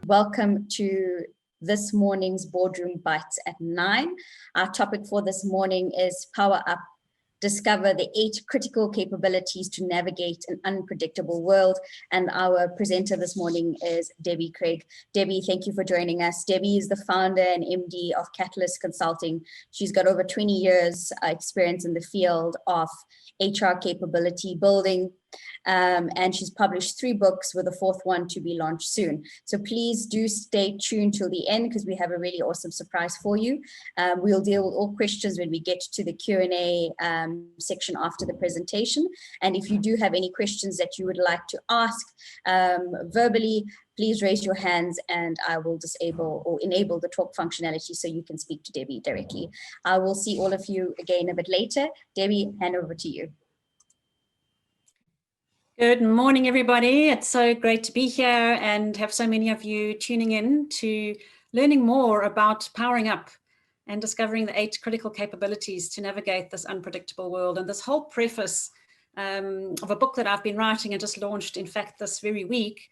Welcome to this morning's Boardroom Bites at 9. Our topic for this morning is Power Up. Discover the 8 critical capabilities to navigate an unpredictable world. And our presenter this morning is Debbie Craig. Debbie, thank you for joining us. Debbie is the founder and MD of Catalyst Consulting. She's got over 20 years experience in the field of HR capability building. And she's published 3 books with a 4th one to be launched soon. So please do stay tuned till the end because we have a really awesome surprise for you. We'll deal with all questions when we get to the Q&A section after the presentation. And if you do have any questions that you would like to ask verbally, please raise your hands and I will disable or enable the talk functionality so you can speak to Debbie directly. I will see all of you again a bit later. Debbie, hand over to you. Good morning, everybody. It's so great to be here and have so many of you tuning in to learning more about powering up and discovering the 8 critical capabilities to navigate this unpredictable world. And this whole preface of a book that I've been writing and just launched, in fact, this very week,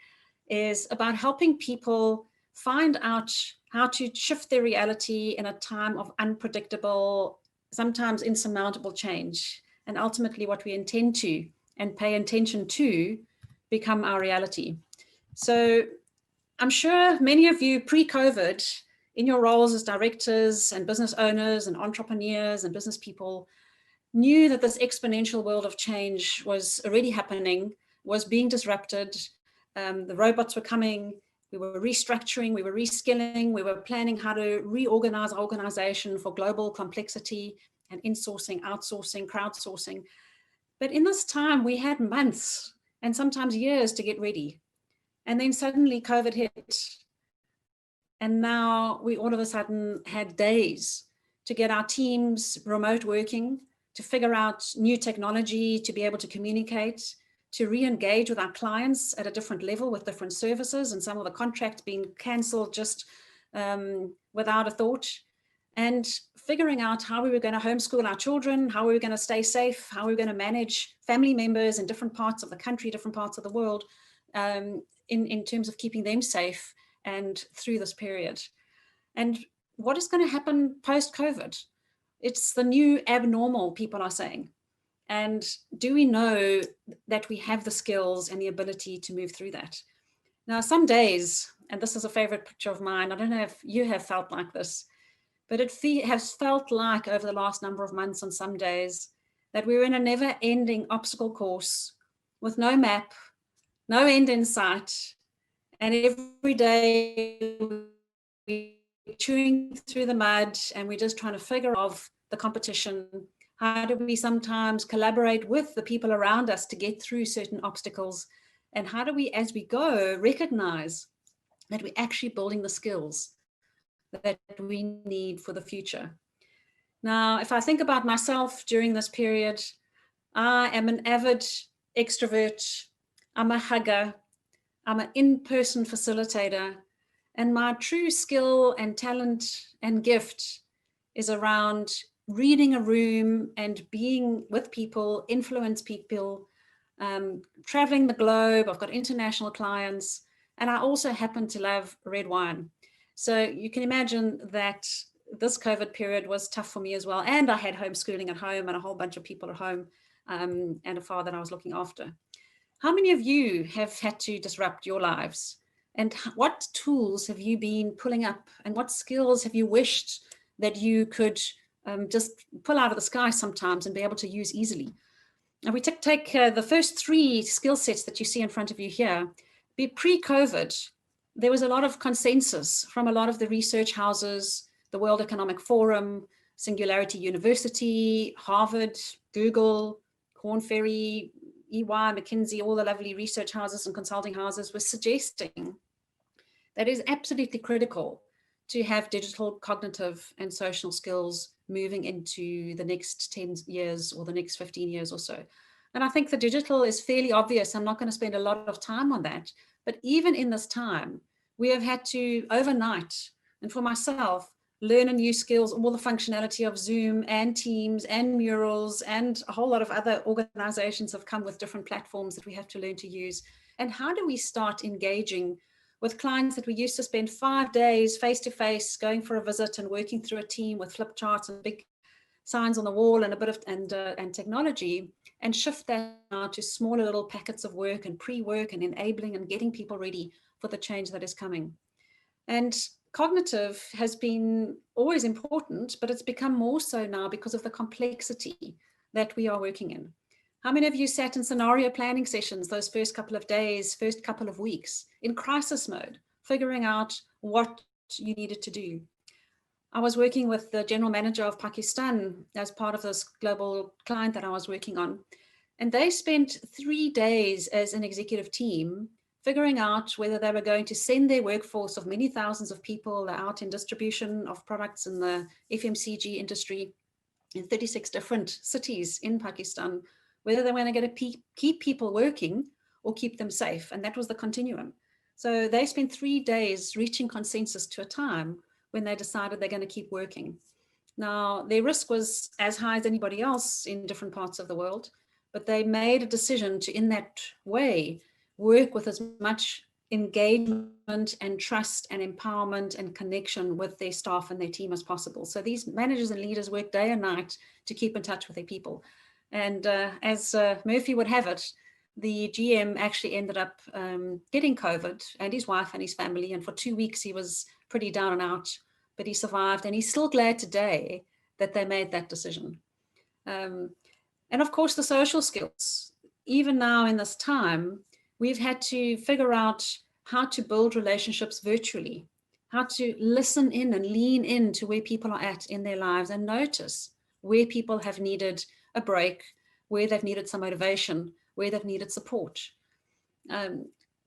is about helping people find out how to shift their reality in a time of unpredictable, sometimes insurmountable change, and ultimately what we intend to and pay attention to become our reality. So I'm sure many of you pre-COVID, in your roles as directors and business owners and entrepreneurs and business people, knew that this exponential world of change was already happening, was being disrupted. The robots were coming, we were restructuring, we were reskilling, we were planning how to reorganize our organization for global complexity and insourcing, outsourcing, crowdsourcing. But in this time, we had months and sometimes years to get ready. And then suddenly COVID hit. And now we all of a sudden had days to get our teams remote working, to figure out new technology, to be able to communicate, to re-engage with our clients at a different level with different services and some of the contracts being canceled just without a thought. And figuring out how we were going to homeschool our children, how we were going to stay safe, how we were going to manage family members in different parts of the country, different parts of the world, in terms of keeping them safe and through this period. And what is going to happen post-COVID? It's the new abnormal, people are saying. And do we know that we have the skills and the ability to move through that? Now, some days, and this is a favorite picture of mine, I don't know if you have felt like this, but it has felt like over the last number of months on some days that we're in a never-ending obstacle course with no map, no end in sight. And every day we're chewing through the mud and we're just trying to figure out the competition. How do we sometimes collaborate with the people around us to get through certain obstacles? And how do we, as we go, recognize that we're actually building the skills that we need for the future? Now, if I think about myself during this period, I am an avid extrovert, I'm a hugger, I'm an in-person facilitator, and my true skill and talent and gift is around reading a room and being with people, influence people, traveling the globe. I've got international clients, and I also happen to love red wine. So you can imagine that this COVID period was tough for me as well. And I had homeschooling at home and a whole bunch of people at home and a father that I was looking after. How many of you have had to disrupt your lives? And what tools have you been pulling up? And what skills have you wished that you could just pull out of the sky sometimes and be able to use easily? And we take the first 3 skill sets that you see in front of you here. Pre-COVID, there was a lot of consensus from a lot of the research houses, the World Economic Forum, Singularity University, Harvard, Google, Korn Ferry, EY, McKinsey, all the lovely research houses and consulting houses were suggesting that it is absolutely critical to have digital, cognitive, and social skills moving into the next 10 years or the next 15 years or so. And I think the digital is fairly obvious. I'm not going to spend a lot of time on that. But even in this time, we have had to overnight, and for myself, learn a new skills, all the functionality of Zoom and Teams and Murals and a whole lot of other organizations have come with different platforms that we have to learn to use. And how do we start engaging with clients that we used to spend 5 days face-to-face going for a visit and working through a team with flip charts and big signs on the wall and a bit of and technology, and shift that now to smaller little packets of work and pre-work and enabling and getting people ready for the change that is coming. And cognitive has been always important, but it's become more so now because of the complexity that we are working in. How many of you sat in scenario planning sessions those first couple of days, first couple of weeks, in crisis mode, figuring out what you needed to do? I was working with the general manager of Pakistan as part of this global client that I was working on, and they spent 3 days as an executive team figuring out whether they were going to send their workforce of many thousands of people out in distribution of products in the FMCG industry in 36 different cities in Pakistan, whether they were going to keep people working or keep them safe. And that was the continuum. So they spent 3 days reaching consensus to a time when they decided they're going to keep working. Now, their risk was as high as anybody else in different parts of the world, but they made a decision to, in that way, work with as much engagement and trust and empowerment and connection with their staff and their team as possible. So these managers and leaders work day and night to keep in touch with their people. And as Murphy would have it, the GM actually ended up getting COVID, and his wife and his family. And for 2 weeks, he was pretty down and out, but he survived. And he's still glad today that they made that decision. And of course, the social skills. Even now in this time, we've had to figure out how to build relationships virtually, how to listen in and lean into where people are at in their lives and notice where people have needed a break, where they've needed some motivation, where they've needed support.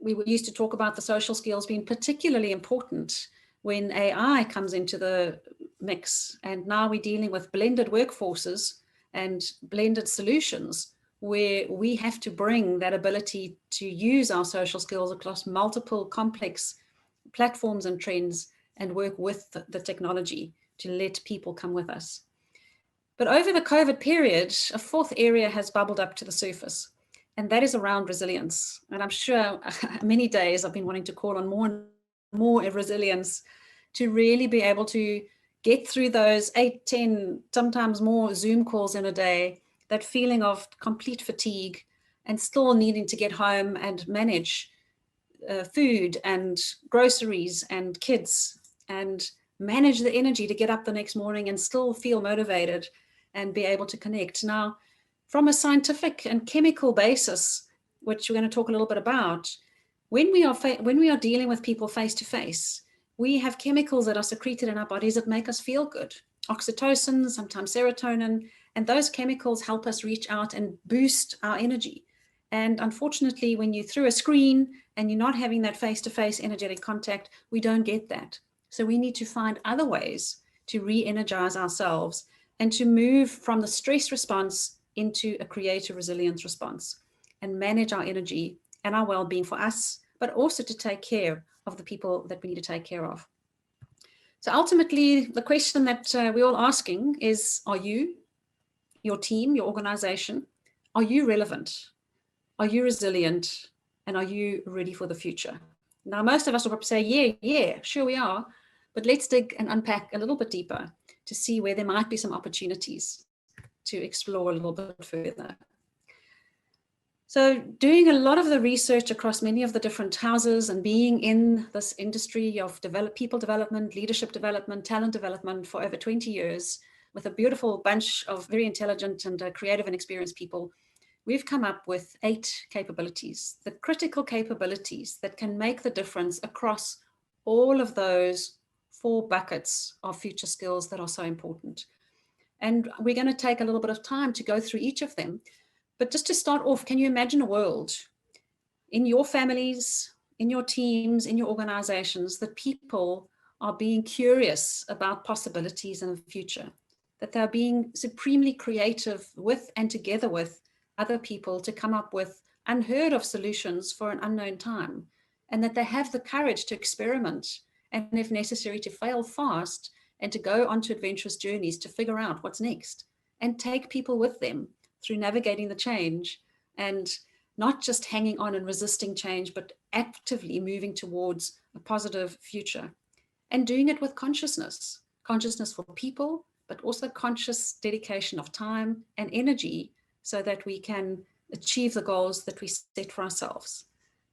We used to talk about the social skills being particularly important when AI comes into the mix. And now we're dealing with blended workforces and blended solutions where we have to bring that ability to use our social skills across multiple complex platforms and trends and work with the technology to let people come with us. But over the COVID period, a fourth area has bubbled up to the surface, and that is around resilience. And I'm sure many days I've been wanting to call on more and more resilience to really be able to get through those 8, 10, sometimes more Zoom calls in a day, that feeling of complete fatigue and still needing to get home and manage food and groceries and kids and manage the energy to get up the next morning and still feel motivated and be able to connect. Now, from a scientific and chemical basis, which we're going to talk a little bit about, when we are dealing with people face to face, we have chemicals that are secreted in our bodies that make us feel good. Oxytocin, sometimes serotonin, and those chemicals help us reach out and boost our energy. And unfortunately, when you're through a screen and you're not having that face-to-face energetic contact, we don't get that. So we need to find other ways to re-energize ourselves and to move from the stress response into a creative resilience response and manage our energy and our well-being for us, but also to take care of the people that we need to take care of. So ultimately, the question that we're all asking is, are you, your team, your organization, are you relevant? Are you resilient? And are you ready for the future? Now, most of us will probably say, yeah, sure we are. But let's dig and unpack a little bit deeper to see where there might be some opportunities to explore a little bit further. So doing a lot of the research across many of the different houses and being in this industry of people development, leadership development, talent development for over 20 years with a beautiful bunch of very intelligent and creative and experienced people, we've come up with 8 capabilities, the critical capabilities that can make the difference across all of those 4 buckets of future skills that are so important. And we're going to take a little bit of time to go through each of them. But just to start off, can you imagine a world in your families, in your teams, in your organizations, that people are being curious about possibilities in the future, that they're being supremely creative with and together with other people to come up with unheard of solutions for an unknown time, and that they have the courage to experiment and, if necessary, to fail fast and to go onto adventurous journeys to figure out what's next and take people with them through navigating the change and not just hanging on and resisting change, but actively moving towards a positive future, and doing it with consciousness for people, but also conscious dedication of time and energy so that we can achieve the goals that we set for ourselves,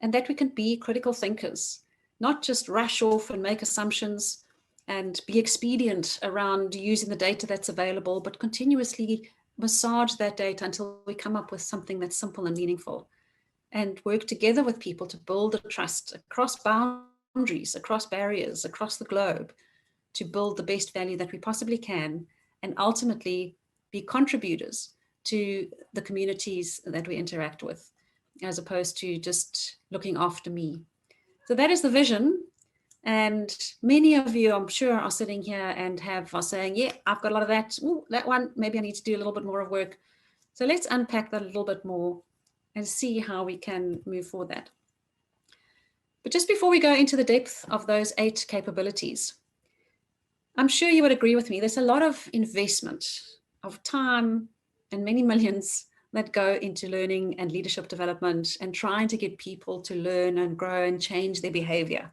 and that we can be critical thinkers, not just rush off and make assumptions and be expedient around using the data that's available, but continuously massage that data until we come up with something that's simple and meaningful, and work together with people to build a trust across boundaries, across barriers, across the globe, to build the best value that we possibly can, and ultimately be contributors to the communities that we interact with, as opposed to just looking after me. So that is the vision. And many of you, I'm sure, are sitting here and are saying, yeah, I've got a lot of that. Ooh, that one, maybe I need to do a little bit more of work. So let's unpack that a little bit more and see how we can move forward that. But just before we go into the depth of those 8 capabilities, I'm sure you would agree with me, there's a lot of investment of time and many millions that go into learning and leadership development and trying to get people to learn and grow and change their behavior.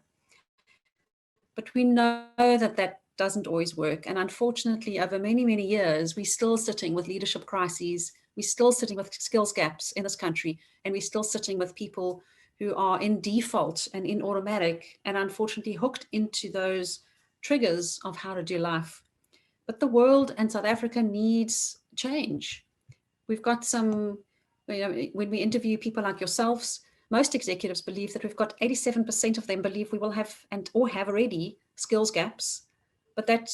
But we know that that doesn't always work. And unfortunately, over many, many years, we're still sitting with leadership crises. We're still sitting with skills gaps in this country. And we're still sitting with people who are in default and in automatic and unfortunately hooked into those triggers of how to do life. But the world and South Africa needs change. We've got some, when we interview people like yourselves, most executives believe that we've got 87% of them believe we will have or have already skills gaps, but that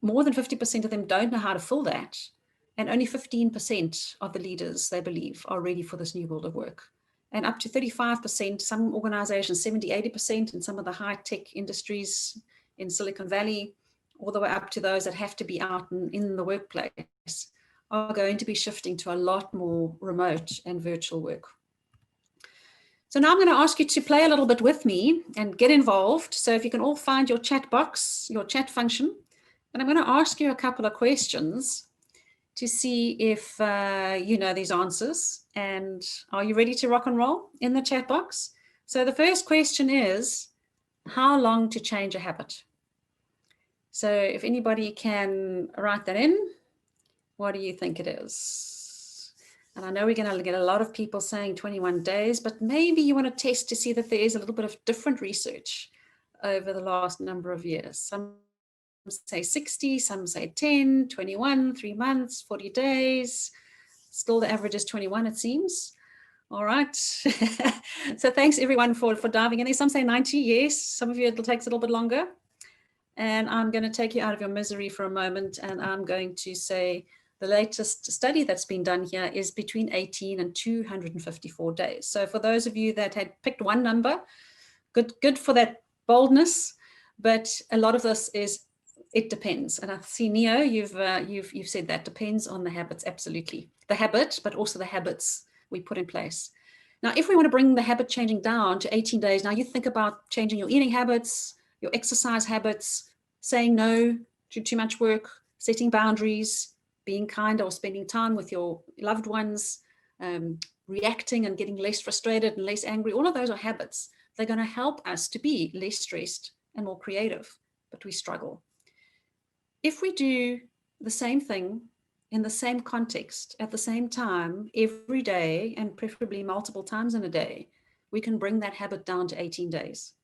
more than 50% of them don't know how to fill that. And only 15% of the leaders, they believe, are ready for this new world of work. And up to 35%, some organizations, 70, 80% in some of the high-tech industries in Silicon Valley, all the way up to those that have to be out in the workplace, are going to be shifting to a lot more remote and virtual work. So now I'm going to ask you to play a little bit with me and get involved. So if you can all find your chat box, your chat function, and I'm going to ask you a couple of questions to see if you know these answers. And are you ready to rock and roll in the chat box? So the first question is, how long to change a habit? So if anybody can write that in, what do you think it is? And I know we're going to get a lot of people saying 21 days, but maybe you want to test to see that there is a little bit of different research over the last number of years. Some say 60, some say 10, 21, 3 months, 40 days. Still the average is 21, it seems. All right. So thanks everyone for diving in there. Some say 90, yes. Some of you, it takes a little bit longer. And I'm going to take you out of your misery for a moment. And I'm going to say the latest study that's been done here is between 18 and 254 days. So for those of you that had picked one number, good for that boldness. But a lot of this is, it depends. And I see, Neo, you've said that depends on the habits. Absolutely. The habit, but also the habits we put in place. Now, if we want to bring the habit changing down to 18 days, now you think about changing your eating habits, your exercise habits, saying no to too much work, setting boundaries, being kind or spending time with your loved ones, reacting and getting less frustrated and less angry. All of those are habits. They're going to help us to be less stressed and more creative, but we struggle. If we do the same thing in the same context at the same time every day, and preferably multiple times in a day, we can bring that habit down to 18 days.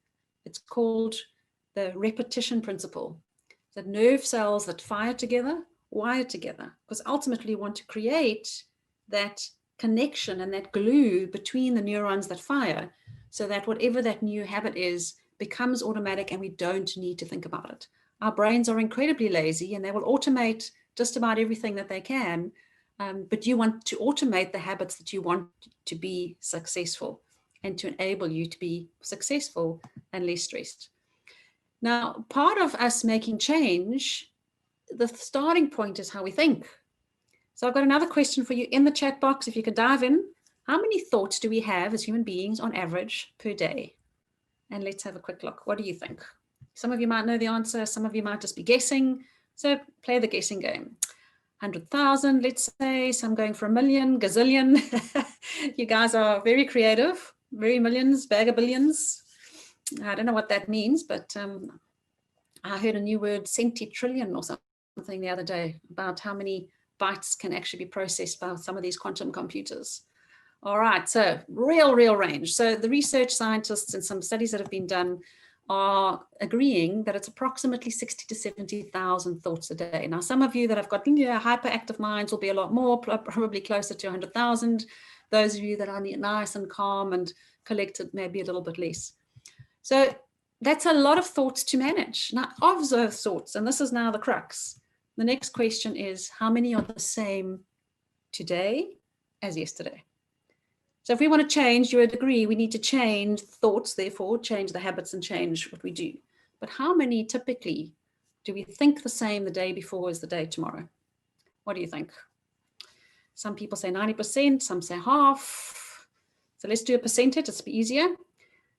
It's called the repetition principle. The nerve cells that fire together, wire together, because ultimately we want to create that connection and that glue between the neurons that fire, so that whatever that new habit is becomes automatic and we don't need to think about it. Our brains are incredibly lazy and they will automate just about everything that they can, but you want to automate the habits that you want to be successful and to enable you to be successful and less stressed. Now, part of us making change, the starting point is how we think. So I've got another question for you in the chat box. If you could dive in, how many thoughts do we have as human beings on average per day? And let's have a quick look. What do you think? Some of you might know the answer. Some of you might just be guessing. So play the guessing game. 100,000, let's say. Some going for 1 million, gazillion. You guys are very creative. Very millions, bag of billions. I don't know what that means, but I heard a new word, centitrillion or something the other day, about how many bytes can actually be processed by some of these quantum computers. All right, so real range. So the research scientists and some studies that have been done are agreeing that it's approximately 60 to 70,000 thoughts a day. Now, some of you that have got hyperactive minds will be a lot more, probably closer to 100,000. Those of you that are nice and calm and collected, maybe a little bit less. So that's a lot of thoughts to manage. Now, of those thoughts, and this is now the crux, the next question is, how many are the same today as yesterday? So if we want to change, you would agree, we need to change thoughts, therefore change the habits and change what we do. But how many typically do we think the same the day before as the day tomorrow? What do you think? Some people say 90%, some say half. So let's do a percentage, it's easier.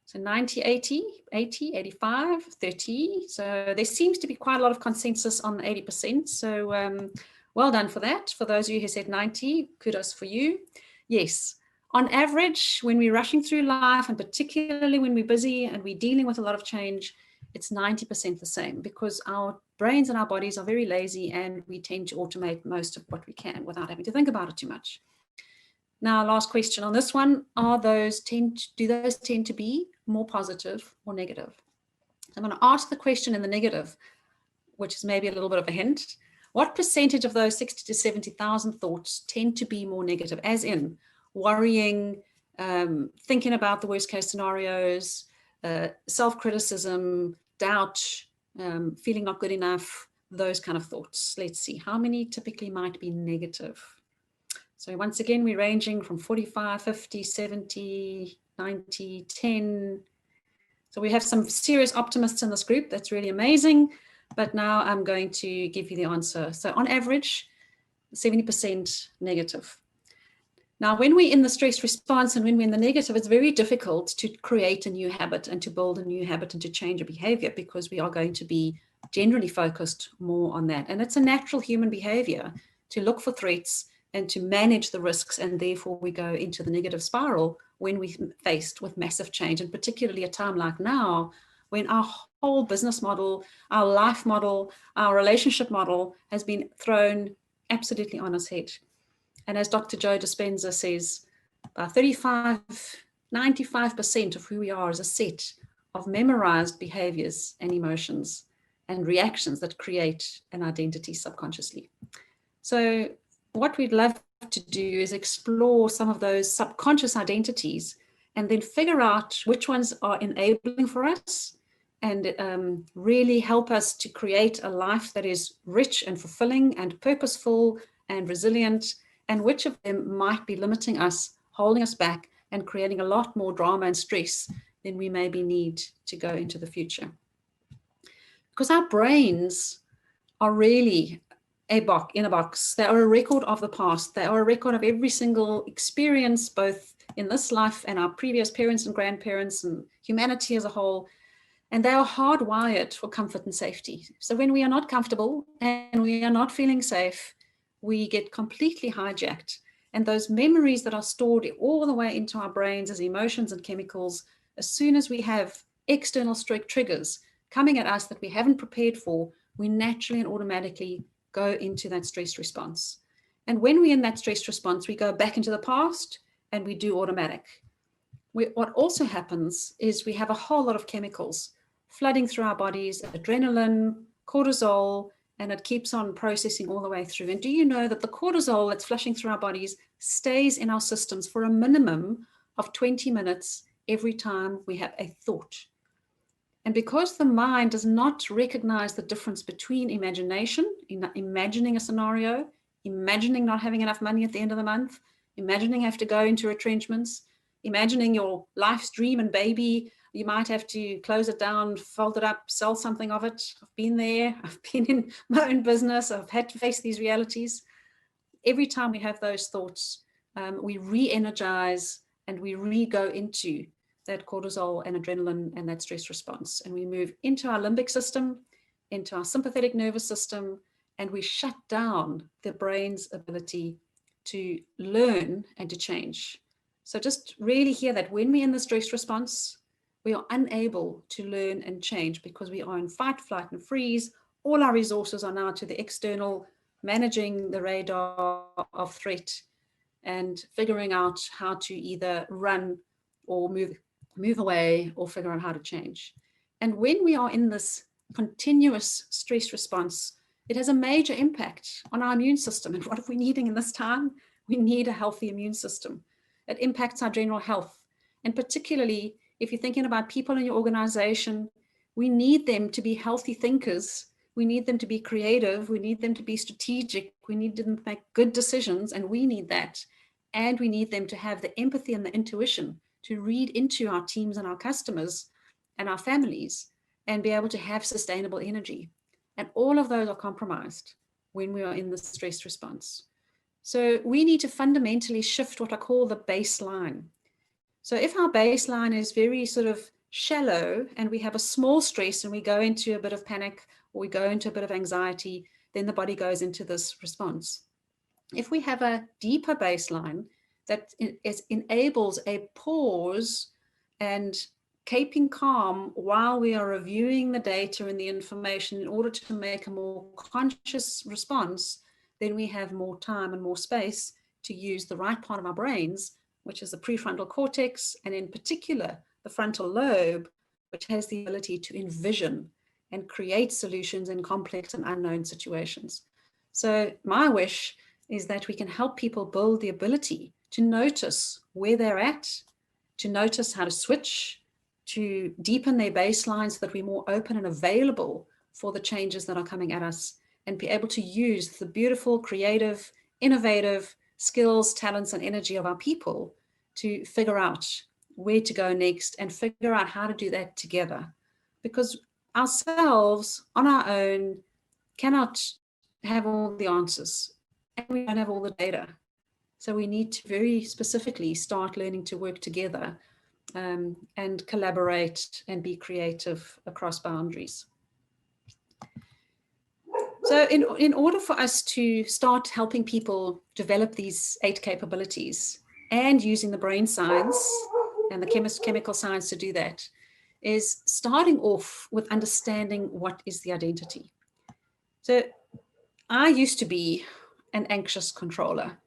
So 90, 80, 85, 30. So there seems to be quite a lot of consensus on the 80%. So well done for that. For those of you who said 90, kudos for you. Yes. On average, when we're rushing through life, and particularly when we're busy and we're dealing with a lot of change, it's 90% the same, because our brains and our bodies are very lazy and we tend to automate most of what we can without having to think about it too much. Now, last question on this one, do those tend to be more positive or negative? I'm going to ask the question in the negative, which is maybe a little bit of a hint. What percentage of those 60 to 70,000 thoughts tend to be more negative, as in worrying, thinking about the worst case scenarios, self-criticism, doubt, feeling not good enough, those kind of thoughts? Let's see, how many typically might be negative? So once again, we're ranging from 45, 50, 70, 90, 10. So we have some serious optimists in this group. That's really amazing. But now I'm going to give you the answer. So on average, 70% negative. Now, when we're in the stress response and when we're in the negative, it's very difficult to create a new habit and to build a new habit and to change a behavior, because we are going to be generally focused more on that. And it's a natural human behavior to look for threats and to manage the risks. And therefore we go into the negative spiral when we're faced with massive change, and particularly a time like now, when our whole business model, our life model, our relationship model has been thrown absolutely on its head. And as Dr. Joe Dispenza says, 95% of who we are is a set of memorized behaviors and emotions and reactions that create an identity subconsciously. So what we'd love to do is explore some of those subconscious identities and then figure out which ones are enabling for us and really help us to create a life that is rich and fulfilling and purposeful and resilient, and which of them might be limiting us, holding us back, and creating a lot more drama and stress than we maybe need to go into the future. Because our brains are really in a box. They are a record of the past. They are a record of every single experience, both in this life and our previous parents and grandparents and humanity as a whole. And they are hardwired for comfort and safety. So when we are not comfortable and we are not feeling safe, we get completely hijacked. And those memories that are stored all the way into our brains as emotions and chemicals, as soon as we have external triggers coming at us that we haven't prepared for, we naturally and automatically go into that stress response. And when we're in that stress response, we go back into the past and we do automatic. What also happens is we have a whole lot of chemicals flooding through our bodies, adrenaline, cortisol, and it keeps on processing all the way through. And do you know that the cortisol that's flushing through our bodies stays in our systems for a minimum of 20 minutes every time we have a thought? And because the mind does not recognize the difference between imagination, imagining a scenario, imagining not having enough money at the end of the month, imagining you have to go into retrenchments, imagining your life's dream and baby, you might have to close it down, fold it up, sell something of it. I've been there. I've been in my own business. I've had to face these realities. Every time we have those thoughts, we re-energize and we re-go into that cortisol and adrenaline and that stress response. And we move into our limbic system, into our sympathetic nervous system, and we shut down the brain's ability to learn and to change. So just really hear that when we're in the stress response, we are unable to learn and change because we are in fight, flight, and freeze. All our resources are now to the external, managing the radar of threat and figuring out how to either run or move away or figure out how to change. And when we are in this continuous stress response, it has a major impact on our immune system. And what are we needing in this time? We need a healthy immune system. It impacts our general health. And particularly if you're thinking about people in your organization, we need them to be healthy thinkers. We need them to be creative. We need them to be strategic. We need them to make good decisions, and we need that. And we need them to have the empathy and the intuition to read into our teams and our customers and our families and be able to have sustainable energy. And all of those are compromised when we are in the stress response. So we need to fundamentally shift what I call the baseline. So if our baseline is very sort of shallow and we have a small stress and we go into a bit of panic or we go into a bit of anxiety, then the body goes into this response. If we have a deeper baseline that enables a pause and keeping calm while we are reviewing the data and the information in order to make a more conscious response, then we have more time and more space to use the right part of our brains, which is the prefrontal cortex, and in particular, the frontal lobe, which has the ability to envision and create solutions in complex and unknown situations. So my wish is that we can help people build the ability to notice where they're at, to notice how to switch, to deepen their baseline so that we're more open and available for the changes that are coming at us, and be able to use the beautiful, creative, innovative skills, talents, and energy of our people to figure out where to go next and figure out how to do that together. Because ourselves on our own cannot have all the answers, and we don't have all the data. So we need to very specifically start learning to work together and collaborate and be creative across boundaries. So in order for us to start helping people develop these 8 capabilities and using the brain science and the chemical science to do that, is starting off with understanding what is the identity. So I used to be an anxious controller.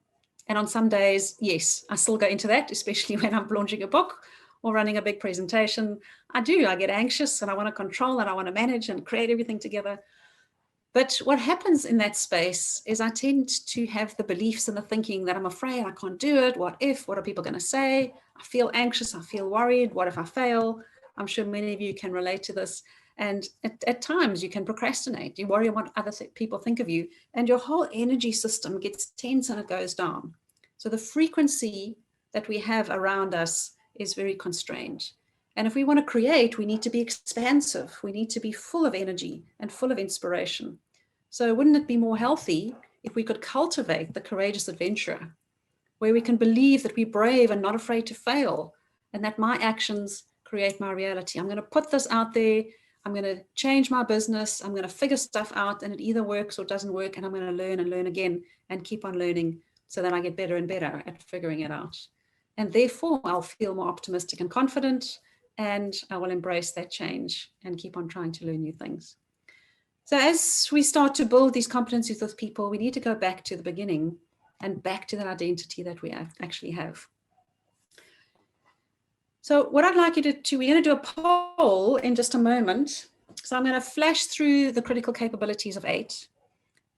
And on some days, yes, I still go into that, especially when I'm launching a book or running a big presentation. I get anxious and I want to control and I want to manage and create everything together. But what happens in that space is I tend to have the beliefs and the thinking that I'm afraid I can't do it. What if? What are people going to say? I feel anxious. I feel worried. What if I fail? I'm sure many of you can relate to this. And at times you can procrastinate. You worry what other people think of you, and your whole energy system gets tense and it goes down. So the frequency that we have around us is very constrained. And if we want to create, we need to be expansive. We need to be full of energy and full of inspiration. So wouldn't it be more healthy if we could cultivate the courageous adventurer, where we can believe that we're brave and not afraid to fail, and that my actions create my reality. I'm going to put this out there. I'm going to change my business. I'm going to figure stuff out, and it either works or doesn't work. And I'm going to learn and learn again and keep on learning so that I get better and better at figuring it out. And therefore, I'll feel more optimistic and confident, and I will embrace that change and keep on trying to learn new things. So as we start to build these competencies with people, we need to go back to the beginning and back to that identity that we actually have. So what I'd like you to do, we're going to do a poll in just a moment. So I'm going to flash through the critical capabilities of 8.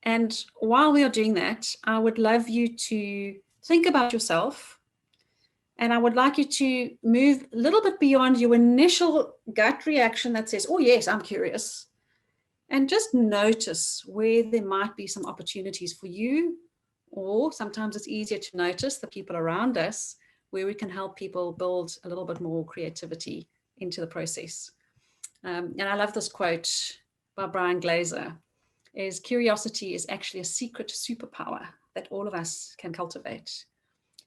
And while we are doing that, I would love you to think about yourself. And I would like you to move a little bit beyond your initial gut reaction that says, oh yes, I'm curious. And just notice where there might be some opportunities for you, or sometimes it's easier to notice the people around us, where we can help people build a little bit more creativity into the process. And I love this quote by Brian Glaser, is curiosity is actually a secret superpower that all of us can cultivate.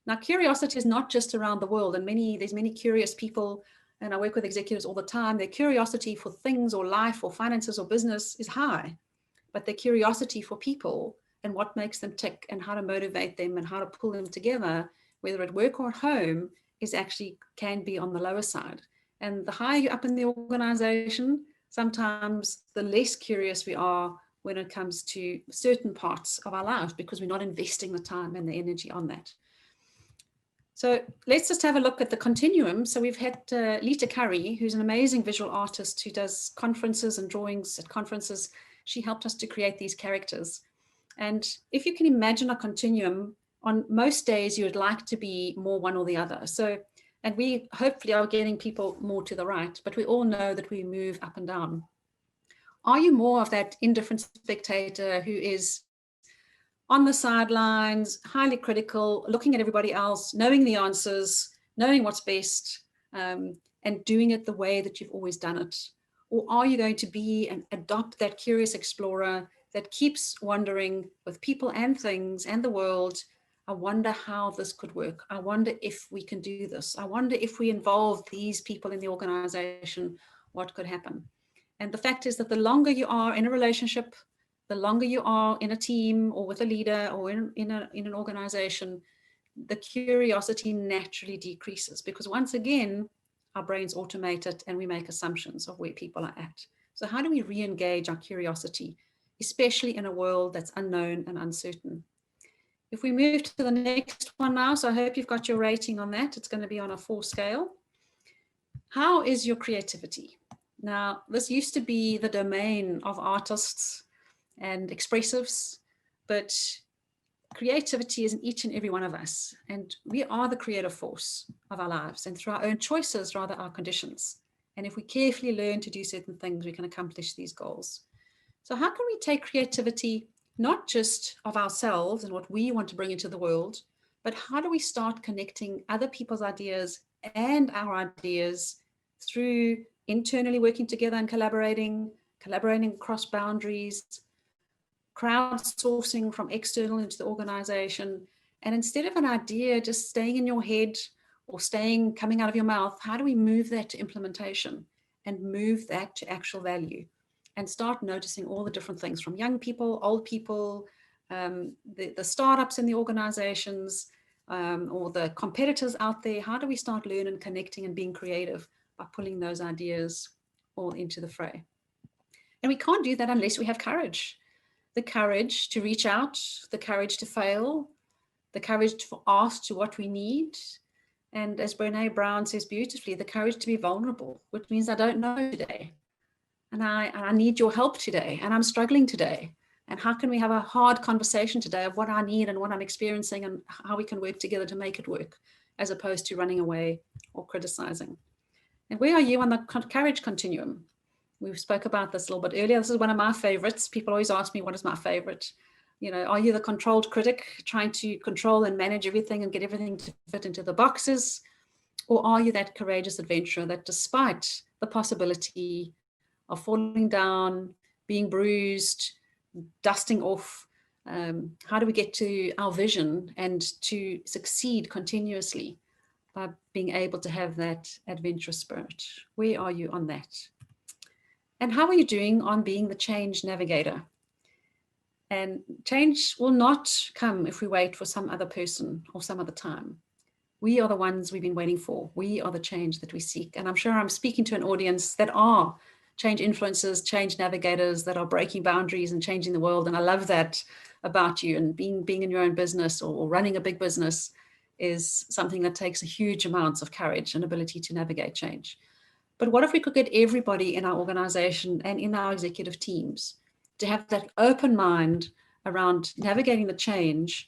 Now, curiosity is not just around the world, and there's many curious people, and I work with executives all the time. Their curiosity for things or life or finances or business is high, but their curiosity for people and what makes them tick and how to motivate them and how to pull them together, whether at work or at home, is actually can be on the lower side. And the higher you're up in the organization, sometimes the less curious we are when it comes to certain parts of our lives, because we're not investing the time and the energy on that. So let's just have a look at the continuum. So we've had Lita Curry, who's an amazing visual artist who does conferences and drawings at conferences. She helped us to create these characters. And if you can imagine a continuum, on most days you would like to be more one or the other. So, and we hopefully are getting people more to the right, but we all know that we move up and down. Are you more of that indifferent spectator who is on the sidelines, highly critical, looking at everybody else, knowing the answers, knowing what's best, and doing it the way that you've always done it? Or are you going to be and adopt that curious explorer that keeps wondering with people and things and the world? I wonder how this could work. I wonder if we can do this. I wonder if we involve these people in the organization, what could happen? And the fact is that the longer you are in a relationship, the longer you are in a team or with a leader or in an organization, the curiosity naturally decreases, because once again, our brains automate it and we make assumptions of where people are at. So how do we re-engage our curiosity, especially in a world that's unknown and uncertain? If we move to the next one now, so I hope you've got your rating on that. It's going to be on a 4 scale. How is your creativity? Now, this used to be the domain of artists and expressives, but creativity is in each and every one of us. And we are the creative force of our lives, and through our own choices, rather our conditions. And if we carefully learn to do certain things, we can accomplish these goals. So how can we take creativity, not just of ourselves and what we want to bring into the world, but how do we start connecting other people's ideas and our ideas through internally working together and collaborating across boundaries, crowdsourcing from external into the organization. And instead of an idea just staying in your head or coming out of your mouth, how do we move that to implementation and move that to actual value and start noticing all the different things from young people, old people, the startups in the organizations, or the competitors out there? How do we start learning, connecting, and being creative by pulling those ideas all into the fray? And we can't do that unless we have courage. The courage to reach out, the courage to fail, the courage to ask to what we need. And as Brené Brown says beautifully, the courage to be vulnerable, which means I don't know today. And I need your help today. And I'm struggling today. And how can we have a hard conversation today of what I need and what I'm experiencing and how we can work together to make it work, as opposed to running away or criticizing. And where are you on the courage continuum? We spoke about this a little bit earlier. This is one of my favorites. People always ask me, what is my favorite? You know, are you the controlled critic trying to control and manage everything and get everything to fit into the boxes? Or are you that courageous adventurer that, despite the possibility of falling down, being bruised, dusting off, how do we get to our vision and to succeed continuously by being able to have that adventurous spirit? Where are you on that? And how are you doing on being the change navigator? And change will not come if we wait for some other person or some other time. We are the ones we've been waiting for. We are the change that we seek. And I'm sure I'm speaking to an audience that are change influencers, change navigators, that are breaking boundaries and changing the world. And I love that about you. And being in your own business or running a big business is something that takes a huge amounts of courage and ability to navigate change. But what if we could get everybody in our organization and in our executive teams to have that open mind around navigating the change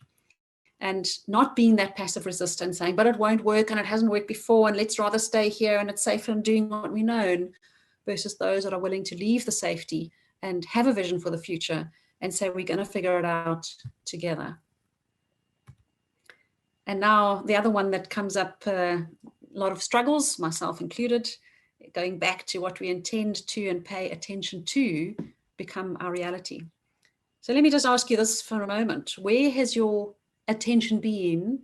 and not being that passive resistance, saying, but it won't work and it hasn't worked before and let's rather stay here and it's safer than doing what we know, versus those that are willing to leave the safety and have a vision for the future and say, we're going to figure it out together. And now the other one that comes up, a lot of struggles, myself included, going back to what we intend to and pay attention to become our reality. So let me just ask you this for a moment. Where has your attention been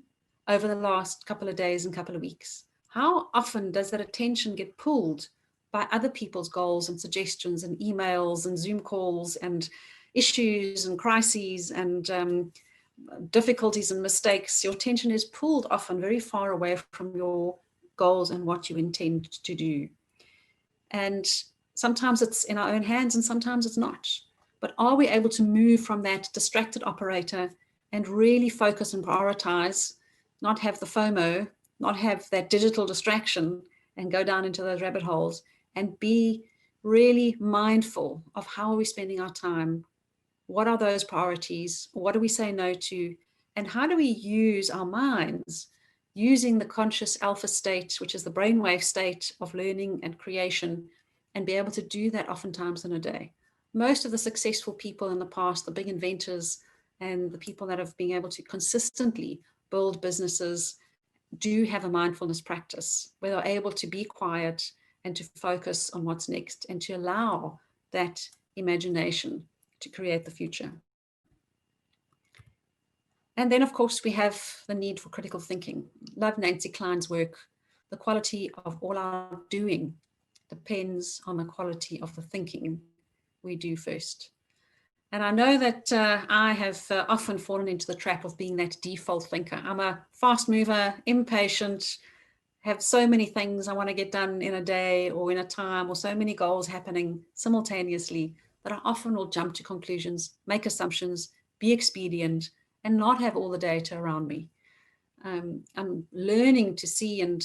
over the last couple of days and couple of weeks? How often does that attention get pulled by other people's goals and suggestions and emails and Zoom calls and issues and crises and difficulties and mistakes? Your attention is pulled often very far away from your goals and what you intend to do. And sometimes it's in our own hands and sometimes it's not. But are we able to move from that distracted operator and really focus and prioritize, not have the FOMO, not have that digital distraction and go down into those rabbit holes, and be really mindful of how are we spending our time? What are those priorities? What do we say no to? And how do we use our minds using the conscious alpha state, which is the brainwave state of learning and creation, and be able to do that oftentimes in a day? Most of the successful people in the past, the big inventors and the people that have been able to consistently build businesses, do have a mindfulness practice where they're able to be quiet and to focus on what's next and to allow that imagination to create the future. And then, of course, we have the need for critical thinking. Love Nancy Klein's work. The quality of all our doing depends on the quality of the thinking we do first. And I know that I have often fallen into the trap of being that default thinker. I'm a fast mover, impatient, have so many things I want to get done in a day or in a time, or so many goals happening simultaneously that I often will jump to conclusions, make assumptions, be expedient, and not have all the data around me. I'm learning to see, and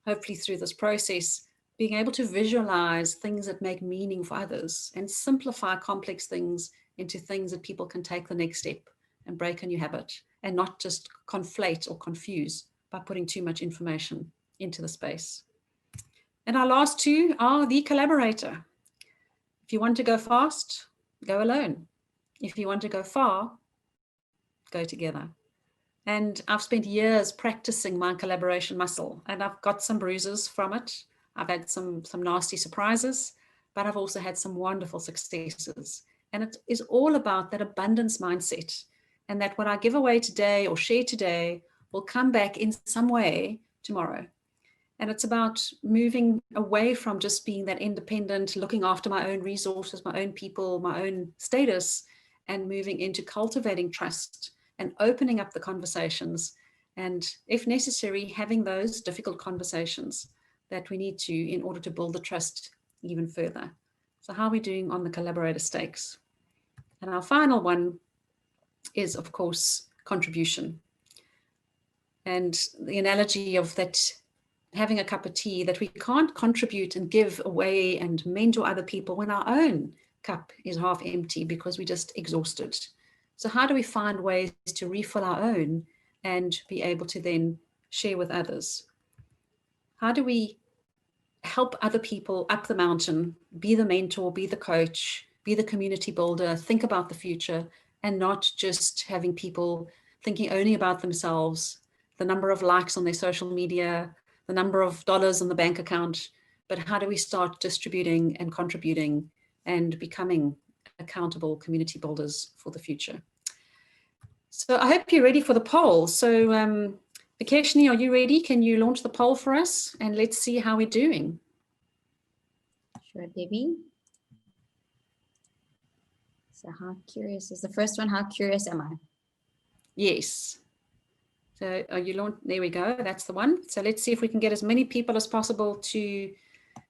hopefully through this process, being able to visualize things that make meaning for others and simplify complex things into things that people can take the next step and break a new habit, and not just conflate or confuse by putting too much information into the space. And our last two are the collaborator. If you want to go fast, go alone. If you want to go far, go together. And I've spent years practicing my collaboration muscle, and I've got some bruises from it. I've had some nasty surprises, but I've also had some wonderful successes. And it is all about that abundance mindset, and that what I give away today or share today will come back in some way tomorrow. And it's about moving away from just being that independent, looking after my own resources, my own people, my own status, and moving into cultivating trust and opening up the conversations. And if necessary, having those difficult conversations that we need to in order to build the trust even further. So how are we doing on the collaborator stakes? And our final one is, of course, contribution. And the analogy of that, having a cup of tea, that we can't contribute and give away and mentor other people when our own cup is half empty because we're just exhausted. So how do we find ways to refill our own and be able to then share with others? How do we help other people up the mountain, be the mentor, be the coach, be the community builder, think about the future, and not just having people thinking only about themselves, the number of likes on their social media, the number of dollars on the bank account, but how do we start distributing and contributing and becoming accountable community builders for the future? So I hope you're ready for the poll. So Vikeshni, are you ready? Can you launch the poll for us? And let's see how we're doing. Sure, Debbie. So how curious is the first one? How curious am I? Yes. So are you launch? There we go. That's the one. So let's see if we can get as many people as possible to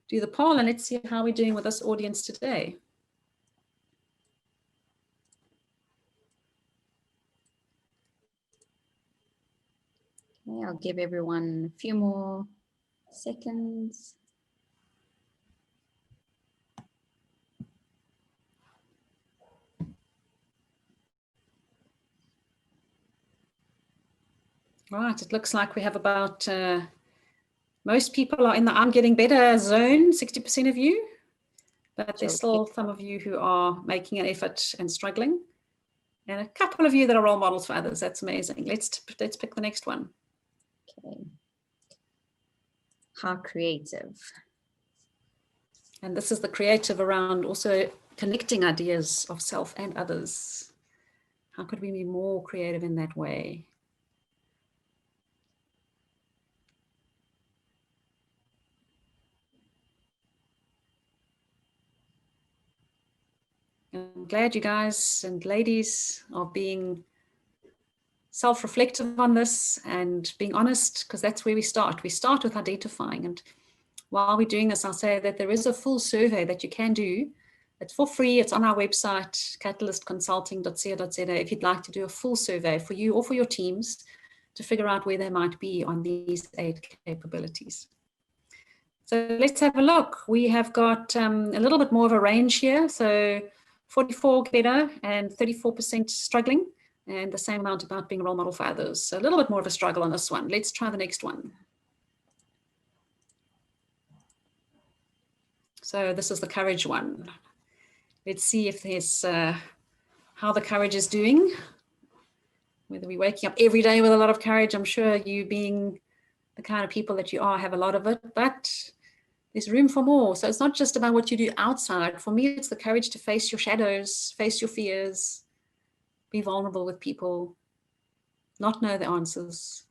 do the poll, and let's see how we're doing with this audience today. Okay, I'll give everyone a few more seconds. Right, it looks like we have about, most people are in the I'm getting better zone, 60% of you, but there's still some of you who are making an effort and struggling, and a couple of you that are role models for others. That's amazing. Let's pick the next one. Okay. How creative. And this is the creative around also connecting ideas of self and others. How could we be more creative in that way? I'm glad you guys and ladies are being self-reflective on this and being honest, because that's where we start. We start with identifying, and while we're doing this, I'll say that there is a full survey that you can do. It's for free. It's on our website, catalystconsulting.co.za, if you'd like to do a full survey for you or for your teams to figure out where they might be on these 8 capabilities. So let's have a look. We have got a little bit more of a range here. So 44 better and 34% struggling, and the same amount about being a role model for others. So a little bit more of a struggle on this one. Let's try the next one. So this is the courage one. Let's see if there's how the courage is doing. Whether we're waking up every day with a lot of courage. I'm sure you, being the kind of people that you are, have a lot of it, but there's room for more. So it's not just about what you do outside. For me, it's the courage to face your shadows, face your fears, be vulnerable with people, not know the answers.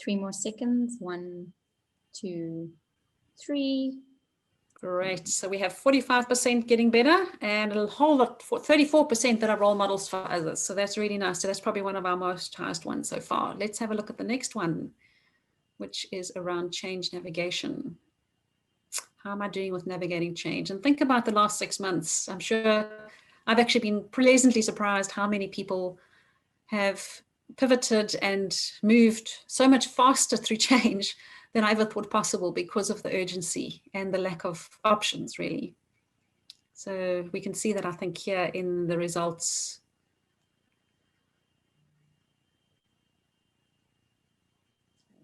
3 more seconds. 1, 2, 3. Great. So we have 45% getting better and a whole lot, 34% that are role models for others. So that's really nice. So that's probably one of our most highest ones so far. Let's have a look at the next one, which is around change navigation. How am I doing with navigating change? And think about the last 6 months. I'm sure I've actually been pleasantly surprised how many people have pivoted and moved so much faster through change than I ever thought possible because of the urgency and the lack of options, really. So we can see that, I think, here in the results.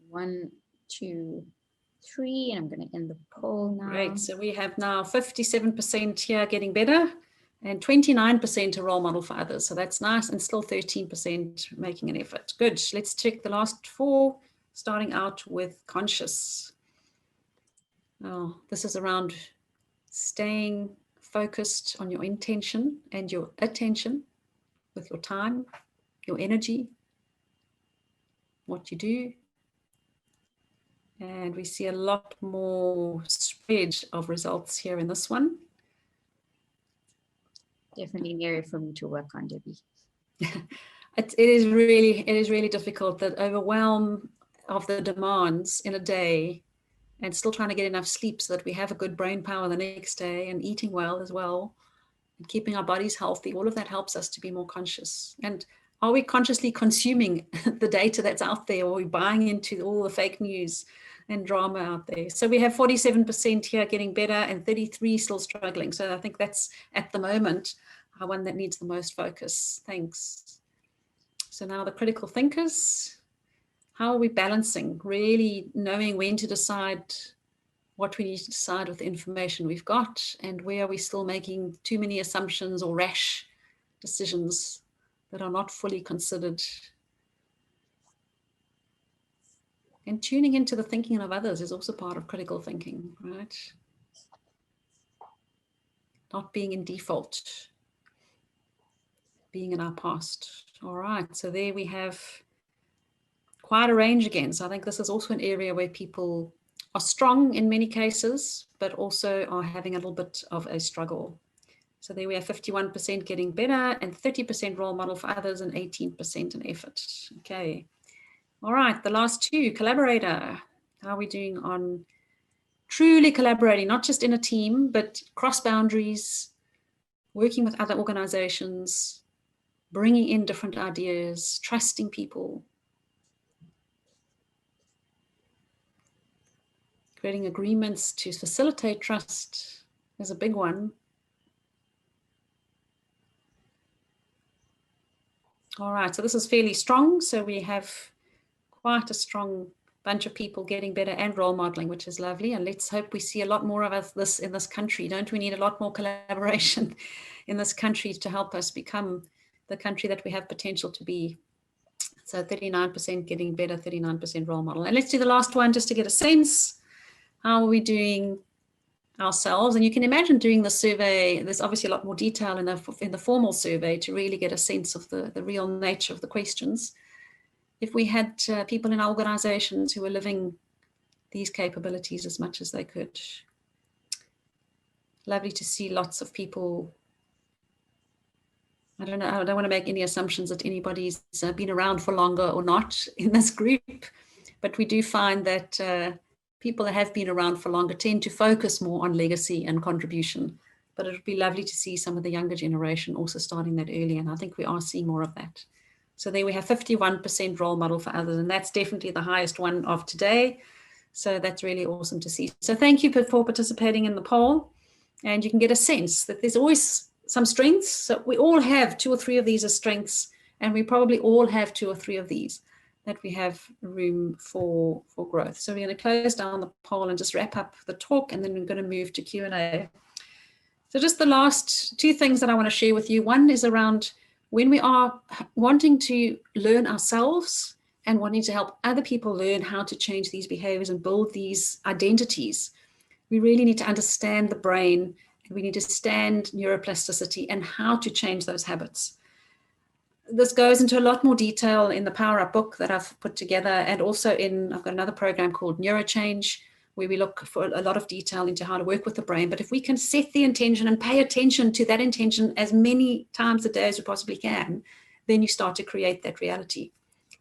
One, 2, 3, and I'm going to end the poll now. Great. So we have now 57% here getting better and 29% a role model for others. So that's nice, and still 13% making an effort. Good. Let's check the last 4, starting out with conscious. Oh, this is around staying focused on your intention and your attention with your time, your energy, what you do. And we see a lot more spread of results here in this one. Definitely an area for me to work on, Debbie. It is really difficult, that overwhelm of the demands in a day, and still trying to get enough sleep so that we have a good brain power the next day, and eating well as well, and keeping our bodies healthy. All of that helps us to be more conscious. And are we consciously consuming the data that's out there, or are we buying into all the fake news and drama out there? So we have 47% here getting better and 33% still struggling. So I think that's, at the moment, one that needs the most focus. Thanks. So now the critical thinkers. How are we balancing, really knowing when to decide what we need to decide with the information we've got, and where are we still making too many assumptions or rash decisions that are not fully considered? And tuning into the thinking of others is also part of critical thinking, right? Not being in default, being in our past. All right, so there we have quite a range again. So I think this is also an area where people are strong in many cases, but also are having a little bit of a struggle. So there we have 51% getting better and 30% role model for others and 18% an effort. Okay. All right, the last 2, collaborator. How are we doing on truly collaborating, not just in a team, but cross boundaries, working with other organizations, bringing in different ideas, trusting people, creating agreements to facilitate trust is a big one. All right, so this is fairly strong. So we have quite a strong bunch of people getting better and role modeling, which is lovely. And let's hope we see a lot more of this in this country. Don't we need a lot more collaboration in this country to help us become the country that we have potential to be? So 39% getting better, 39% role model. And let's do the last one just to get a sense. How are we doing ourselves? And you can imagine doing the survey. There's obviously a lot more detail in the formal survey to really get a sense of the real nature of the questions. If we had people in our organizations who were living these capabilities as much as they could. Lovely to see lots of people. I don't know, I don't want to make any assumptions that anybody's been around for longer or not in this group, but we do find that people that have been around for longer tend to focus more on legacy and contribution. But it would be lovely to see some of the younger generation also starting that early, and I think we are seeing more of that. So there we have 51% role model for others, and that's definitely the highest one of today. So that's really awesome to see. So thank you for participating in the poll, and you can get a sense that there's always some strengths. So we all have 2 or 3 of these as strengths, and we probably all have 2 or 3 of these that we have room for growth. So we're going to close down the poll and just wrap up the talk, and then we're going to move to Q&A. So just the last 2 things that I want to share with you. One is around when we are wanting to learn ourselves and wanting to help other people learn how to change these behaviors and build these identities, we really need to understand the brain, and we need to understand neuroplasticity and how to change those habits. This goes into a lot more detail in the Power Up book that I've put together, and also I've got another program called NeuroChange, where we look for a lot of detail into how to work with the brain. But if we can set the intention and pay attention to that intention as many times a day as we possibly can, then you start to create that reality.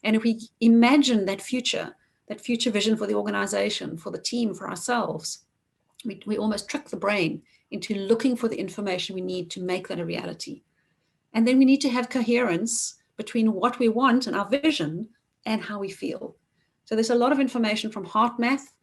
And if we imagine that future vision for the organization, for the team, for ourselves, we almost trick the brain into looking for the information we need to make that a reality. And then we need to have coherence between what we want and our vision and how we feel. So there's a lot of information from heart math.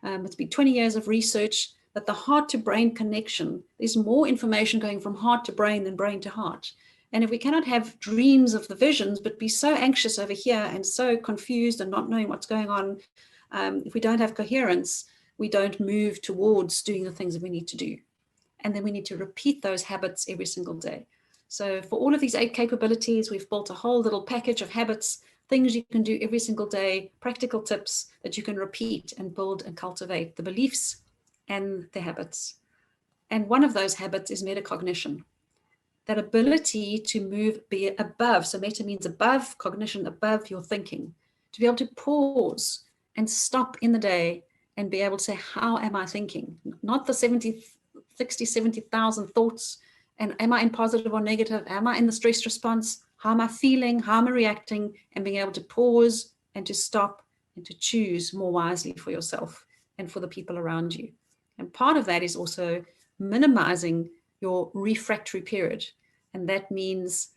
It's been 20 years of research that the heart to brain connection, there's more information going from heart to brain than brain to heart. And if we cannot have dreams of the visions, but be so anxious over here and so confused and not knowing what's going on, if we don't have coherence, we don't move towards doing the things that we need to do. And then we need to repeat those habits every single day. So for all of these 8 capabilities, we've built a whole little package of habits, things you can do every single day, practical tips that you can repeat and build and cultivate the beliefs and the habits. And one of those habits is metacognition, that ability to move, be above. So meta means above, cognition, above your thinking, to be able to pause and stop in the day and be able to say, how am I thinking? Not the 60, 70,000 thoughts. And am I in positive or negative? Am I in the stress response? How am I feeling? How am I reacting? And being able to pause and to stop and to choose more wisely for yourself and for the people around you. And part of that is also minimizing your refractory period. And that means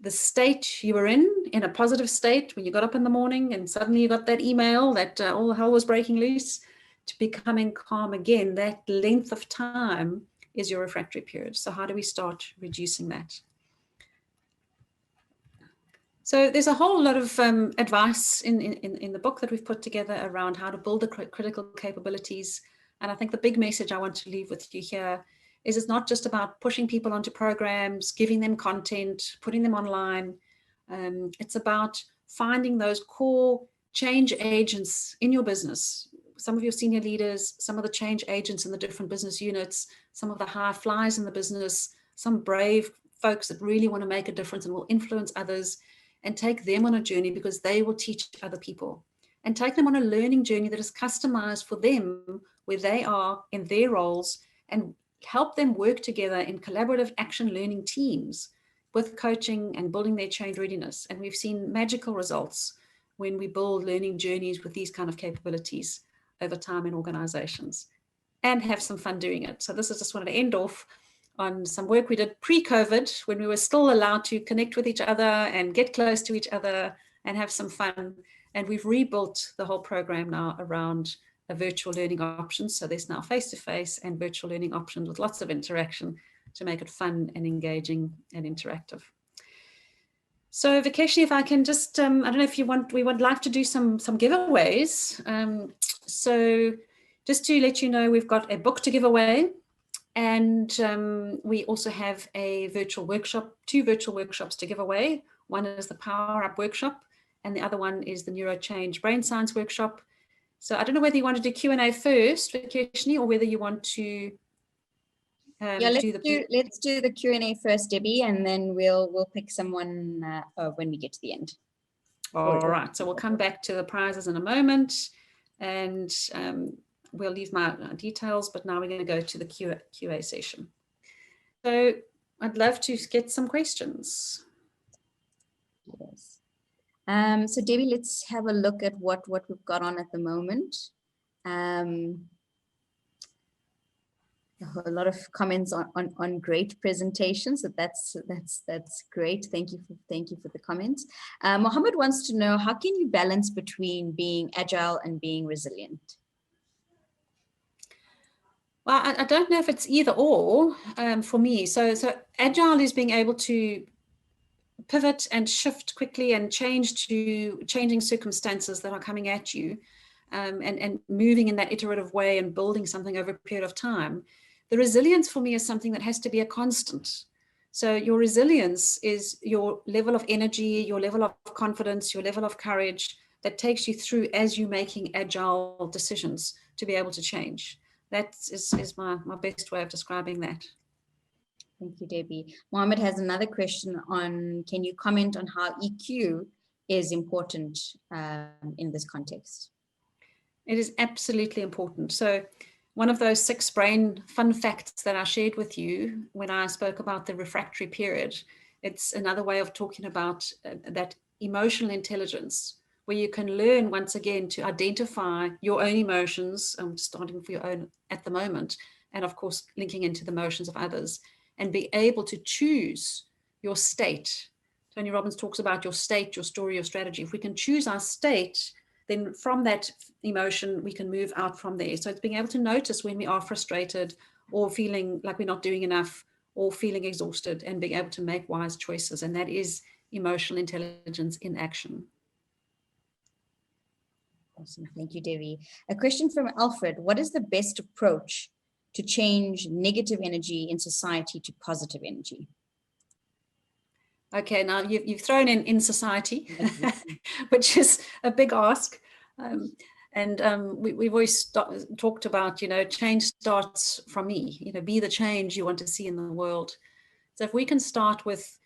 the state you were in a positive state when you got up in the morning and suddenly you got that email that all the hell was breaking loose, to becoming calm again. That length of time is your refractory period. So how do we start reducing that? So there's a whole lot of advice in the book that we've put together around how to build the critical capabilities. And I think the big message I want to leave with you here is it's not just about pushing people onto programs, giving them content, putting them online. It's about finding those core change agents in your business. Some of your senior leaders, some of the change agents in the different business units, some of the high flyers in the business, some brave folks that really want to make a difference and will influence others, and take them on a journey because they will teach other people, and take them on a learning journey that is customized for them where they are in their roles, and help them work together in collaborative action learning teams with coaching and building their change readiness. And we've seen magical results when we build learning journeys with these kind of capabilities over time in organizations, and have some fun doing it. So this is just wanted to end off on some work we did pre-COVID when we were still allowed to connect with each other and get close to each other and have some fun. And we've rebuilt the whole program now around a virtual learning option. So there's now face-to-face and virtual learning options with lots of interaction to make it fun and engaging and interactive. So Vikeshni, if I can just, I don't know if you want, we would like to do some giveaways. So just to let you know, we've got a book to give away, and we also have a virtual workshop, 2 virtual workshops to give away. One is the Power Up workshop, and the other one is the NeuroChange Brain Science workshop. So I don't know whether you want to do Q&A first, Vikeshni, or whether you want to let's do the Q&A first, Debbie, and then we'll pick someone when we get to the end. All right, so we'll come back to the prizes in a moment, and we'll leave my details, but now we're going to go to the QA session. So I'd love to get some questions. Yes. So Debbie, let's have a look at what we've got on at the moment. A lot of comments on great presentations. So that's great. Thank you for the comments. Mohammed wants to know, how can you balance between being agile and being resilient? Well, I don't know if it's either or for me. So agile is being able to pivot and shift quickly and change to changing circumstances that are coming at you, and moving in that iterative way and building something over a period of time. The resilience for me is something that has to be a constant. So your resilience is your level of energy, your level of confidence, your level of courage that takes you through as you're making agile decisions to be able to change. That is my best way of describing that. Thank you, Debbie. Mohammed has another question on, can you comment on how EQ is important in this context? It is absolutely important. So one of those 6 brain fun facts that I shared with you when I spoke about the refractory period, it's another way of talking about that emotional intelligence, where you can learn once again to identify your own emotions, starting for your own at the moment, and of course linking into the emotions of others, and be able to choose your state. Tony Robbins talks about your state, your story, your strategy. If we can choose our state, then from that emotion, we can move out from there. So it's being able to notice when we are frustrated or feeling like we're not doing enough or feeling exhausted, and being able to make wise choices. And that is emotional intelligence in action. Awesome. Thank you, Debbie. A question from Alfred. What is the best approach to change negative energy in society to positive energy? Okay, now you've thrown in society, which is a big ask. We've always talked about, change starts from me, be the change you want to see in the world. So if we can start with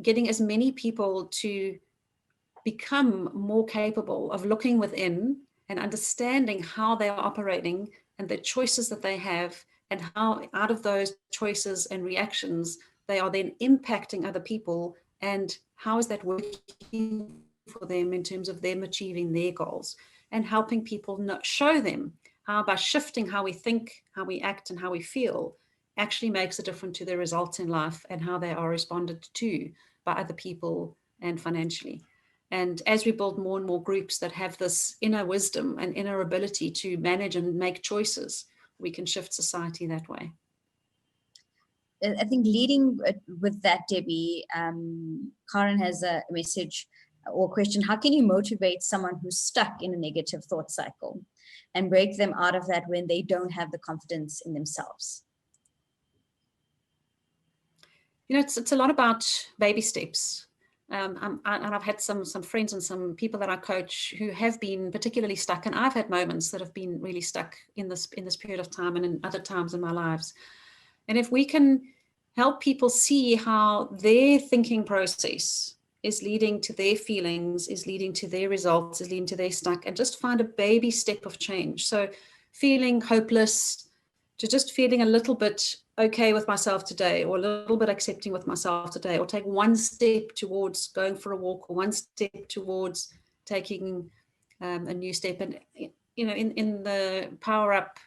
getting as many people to become more capable of looking within and understanding how they are operating and the choices that they have, and how out of those choices and reactions they are then impacting other people, and how is that working for them in terms of them achieving their goals, and helping people show them how by shifting how we think, how we act, and how we feel actually makes a difference to their results in life and how they are responded to by other people and financially. And as we build more and more groups that have this inner wisdom and inner ability to manage and make choices, we can shift society that way. I think leading with that, Debbie, Karen has a message or question. How can you motivate someone who's stuck in a negative thought cycle and break them out of that when they don't have the confidence in themselves? It's a lot about baby steps. And I've had some friends and some people that I coach who have been particularly stuck, and I've had moments that have been really stuck in this period of time and in other times in my lives. And if we can help people see how their thinking process is leading to their feelings, is leading to their results, is leading to their stuck, and just find a baby step of change. So feeling hopeless to just feeling a little bit okay with myself today, or a little bit accepting with myself today, or take one step towards going for a walk, or one step towards taking a new step. And in the Power Up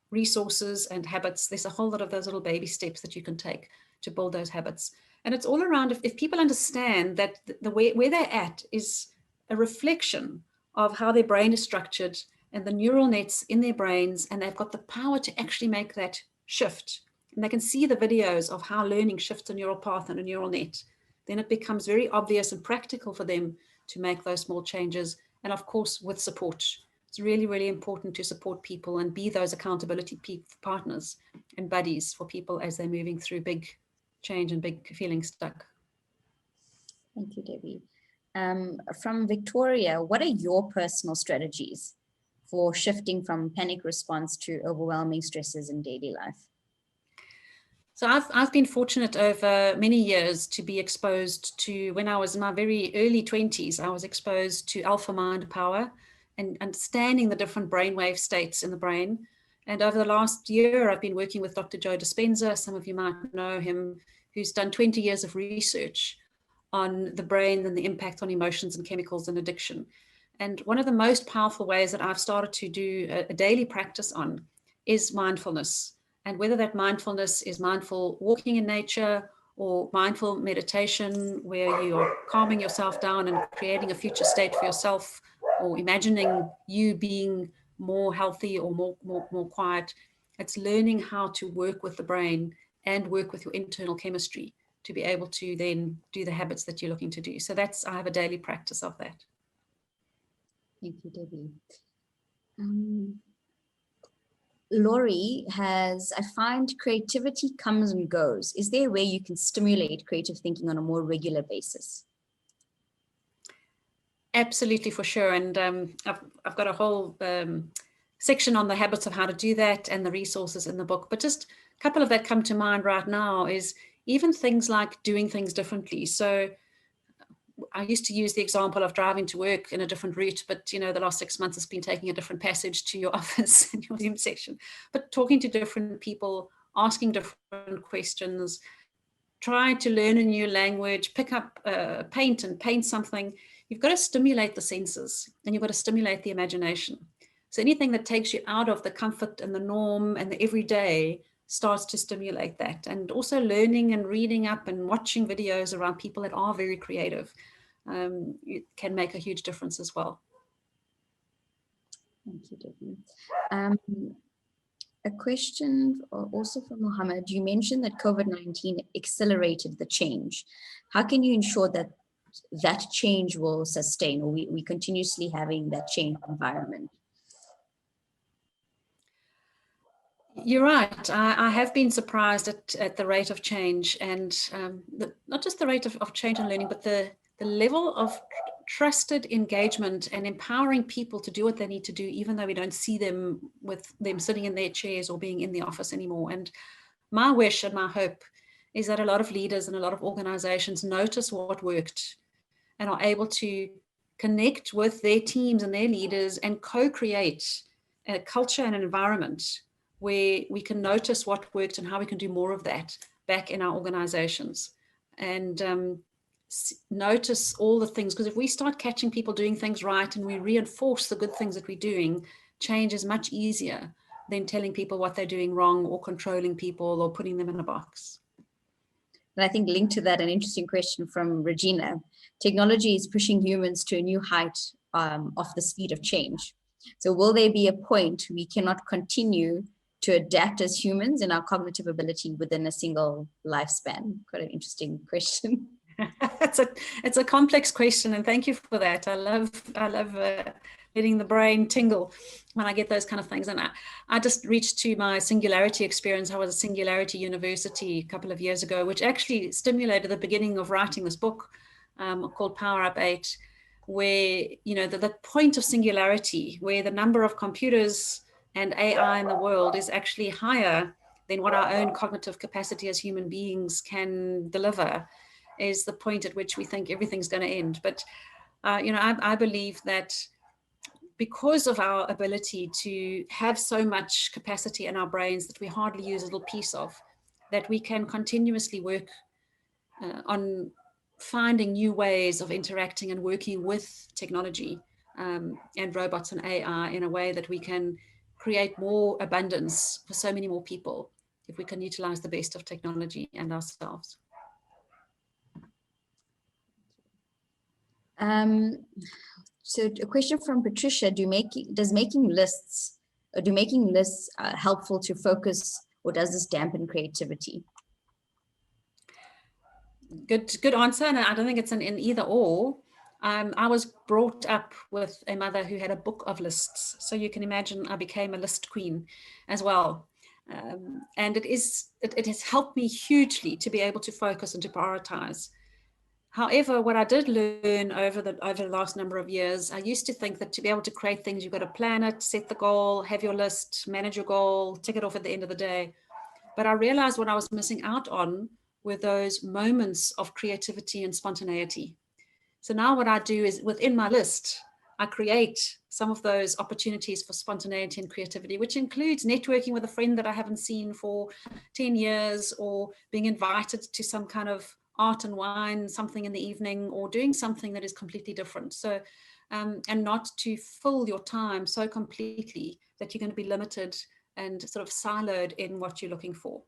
resources and habits, there's a whole lot of those little baby steps that you can take to build those habits. And it's all around, if people understand that where they're at is a reflection of how their brain is structured and the neural nets in their brains, and they've got the power to actually make that shift, and they can see the videos of how learning shifts a neural path and a neural net, then it becomes very obvious and practical for them to make those small changes. And of course, with support. It's really, really important to support people and be those accountability partners and buddies for people as they're moving through big change and big feeling stuck. Thank you, Debbie. From Victoria, what are your personal strategies for shifting from panic response to overwhelming stresses in daily life? So I've been fortunate over many years to be exposed to, when I was in my very early 20s, I was exposed to alpha mind power and understanding the different brainwave states in the brain. And over the last year, I've been working with Dr. Joe Dispenza. Some of you might know him, who's done 20 years of research on the brain and the impact on emotions and chemicals and addiction. And one of the most powerful ways that I've started to do a daily practice on is mindfulness. And whether that mindfulness is mindful walking in nature or mindful meditation, where you are calming yourself down and creating a future state for yourself, or imagining you being more healthy or more quiet. It's learning how to work with the brain and work with your internal chemistry to be able to then do the habits that you're looking to do. So I have a daily practice of that. Thank you, Debbie. Laurie has, I find creativity comes and goes. Is there a way you can stimulate creative thinking on a more regular basis? Absolutely, for sure. And I've got a whole section on the habits of how to do that and the resources in the book. But just a couple of that come to mind right now is even things like doing things differently. So I used to use the example of driving to work in a different route, but the last 6 months has been taking a different passage to your office and your Zoom session. But talking to different people, asking different questions, try to learn a new language, pick up paint and paint something. You've got to stimulate the senses and you've got to stimulate the imagination. So anything that takes you out of the comfort and the norm and the everyday starts to stimulate that. And also learning and reading up and watching videos around people that are very creative. It can make a huge difference as well. Thank you, Debbie. A question also from Mohammed. You mentioned that COVID-19 accelerated the change. How can you ensure that that change will sustain, or we continuously having that change environment? You're right. I have been surprised at the rate of change, and not just the rate of change and learning, but the level of trusted engagement and empowering people to do what they need to do, even though we don't see them with them sitting in their chairs or being in the office anymore. And my wish and my hope is that a lot of leaders and a lot of organizations notice what worked and are able to connect with their teams and their leaders and co-create a culture and an environment where we can notice what worked and how we can do more of that back in our organizations. And notice all the things, because if we start catching people doing things right and we reinforce the good things that we're doing, change is much easier than telling people what they're doing wrong or controlling people or putting them in a box. And I think linked to that, an interesting question from Regina. Technology is pushing humans to a new height of the speed of change. So will there be a point we cannot continue to adapt as humans in our cognitive ability within a single lifespan? Quite an interesting question. It's a complex question, and thank you for that. I love letting the brain tingle when I get those kind of things. And I just reached to my singularity experience. I was at Singularity University a couple of years ago, which actually stimulated the beginning of writing this book called Up8, where the point of singularity, where the number of computers and AI in the world is actually higher than what our own cognitive capacity as human beings can deliver, is the point at which we think everything's going to end. But, I believe that because of our ability to have so much capacity in our brains that we hardly use a little piece of, that we can continuously work on finding new ways of interacting and working with technology and robots and AI in a way that we can create more abundance for so many more people if we can utilize the best of technology and ourselves. So a question from Patricia: do making lists helpful to focus, or does this dampen creativity? Good answer, and I don't think it's an either or. I was brought up with a mother who had a book of lists, so you can imagine I became a list queen as well. And it has helped me hugely to be able to focus and to prioritize. However, what I did learn over the last number of years, I used to think that to be able to create things, you've got to plan it, set the goal, have your list, manage your goal, tick it off at the end of the day. But I realized what I was missing out on were those moments of creativity and spontaneity. So now what I do is within my list, I create some of those opportunities for spontaneity and creativity, which includes networking with a friend that I haven't seen for 10 years, or being invited to some kind of art and wine, something in the evening, or doing something that is completely different. So, and not to fill your time so completely that you're going to be limited and sort of siloed in what you're looking for.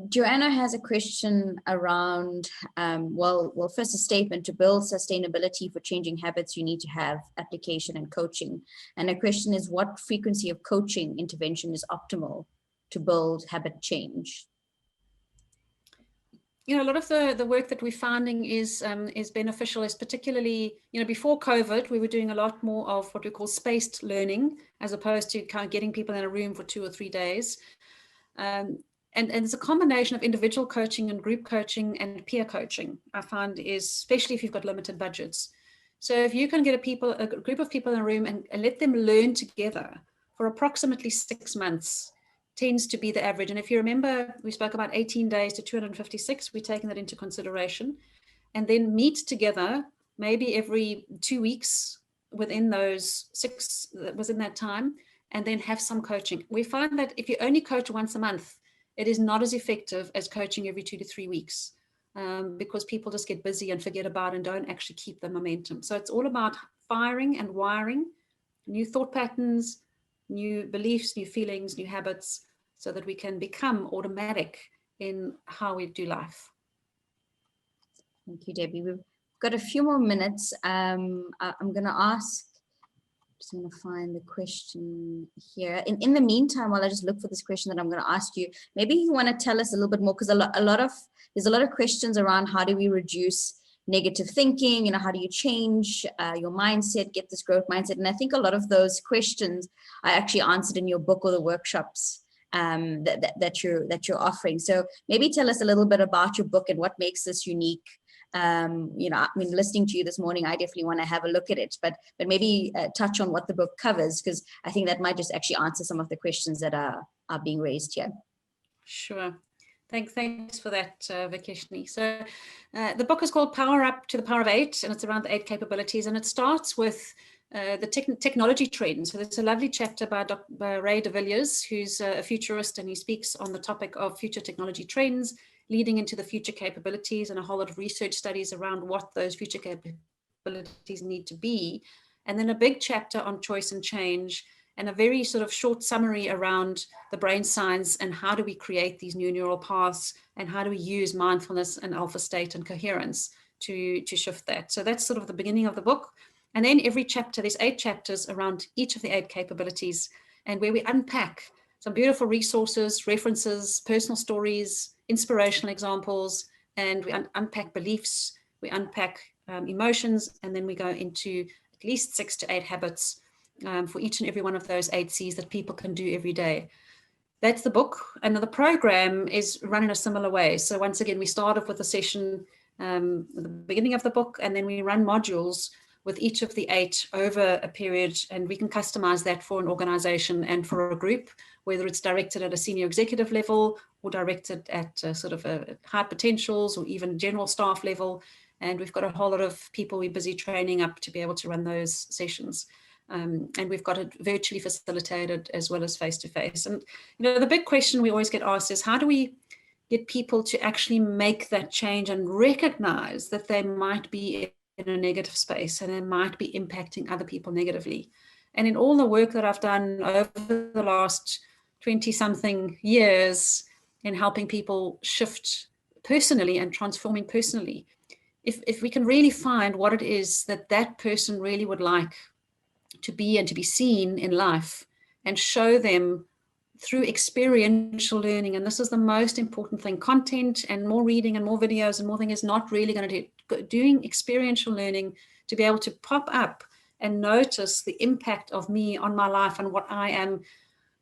Joanna has a question around, well, first a statement: to build sustainability for changing habits, you need to have application and coaching. And the question is, what frequency of coaching intervention is optimal to build habit change? You know, a lot of the work that we're finding is beneficial, is particularly, you know, before COVID, we were doing a lot more of what we call spaced learning, as opposed to kind of getting people in a room for 2 or 3 days. And it's a combination of individual coaching and group coaching and peer coaching, I find, is especially if you've got limited budgets. So if you can get a group of people in a room and let them learn together for approximately 6 months, tends to be the average. And if you remember, we spoke about 18 days to 256, we're taking that into consideration, and then meet together maybe every 2 weeks within those 6, within that time, and then have some coaching. We find that if you only coach once a month, it is not as effective as coaching every 2 to 3 weeks, because people just get busy and forget about and don't actually keep the momentum. So it's all about firing and wiring new thought patterns, new beliefs, new feelings, new habits, so that we can become automatic in how we do life. Thank you, Debbie. We've got a few more minutes. I'm going to ask, just going to find the question here. In the meantime, while I just look for this question that I'm going to ask you, maybe you want to tell us a little bit more, because there's a lot of questions around how do we reduce negative thinking, you know, how do you change your mindset, get this growth mindset? And I think a lot of those questions are actually answered in your book or the workshops that you're offering. So maybe tell us a little bit about your book and what makes this unique. You know, I mean, listening to you this morning, I definitely want to have a look at it, but maybe touch on what the book covers, because I think that might just actually answer some of the questions that are being raised here. Sure. Thanks for that, Vikeshni. So the book is called Power Up to the Power of 8, and it's around the 8 capabilities, and it starts with the technology trends. So there's a lovely chapter by Ray de Villiers, who's a futurist, and he speaks on the topic of future technology trends leading into the future capabilities, and a whole lot of research studies around what those future capabilities need to be. And then a big chapter on choice and change, and a very sort of short summary around the brain science and how do we create these new neural paths, and how do we use mindfulness and alpha state and coherence to shift that. So that's sort of the beginning of the book. And then every chapter, there's 8 chapters around each of the 8 capabilities, and where we unpack some beautiful resources, references, personal stories, inspirational examples, and we unpack beliefs, we unpack emotions, and then we go into at least 6 to 8 habits for each and every one of those 8 C's that people can do every day. That's the book. And the program is run in a similar way. So once again, we start off with a session at the beginning of the book, and then we run modules with each of the 8 over a period, and we can customize that for an organization and for a group, whether it's directed at a senior executive level or directed at sort of a high potentials or even general staff level. And we've got a whole lot of people we're busy training up to be able to run those sessions. And we've got it virtually facilitated as well as face-to-face. And, you know, the big question we always get asked is, how do we get people to actually make that change and recognize that they might be in a negative space and they might be impacting other people negatively? And in all the work that I've done over the last 20-something years in helping people shift personally and transforming personally, if we can really find what it is that that person really would like to be and to be seen in life, and show them through experiential learning, and this is the most important thing, content and more reading and more videos and more thing is not really going to do. Doing experiential learning to be able to pop up and notice the impact of me on my life and what I am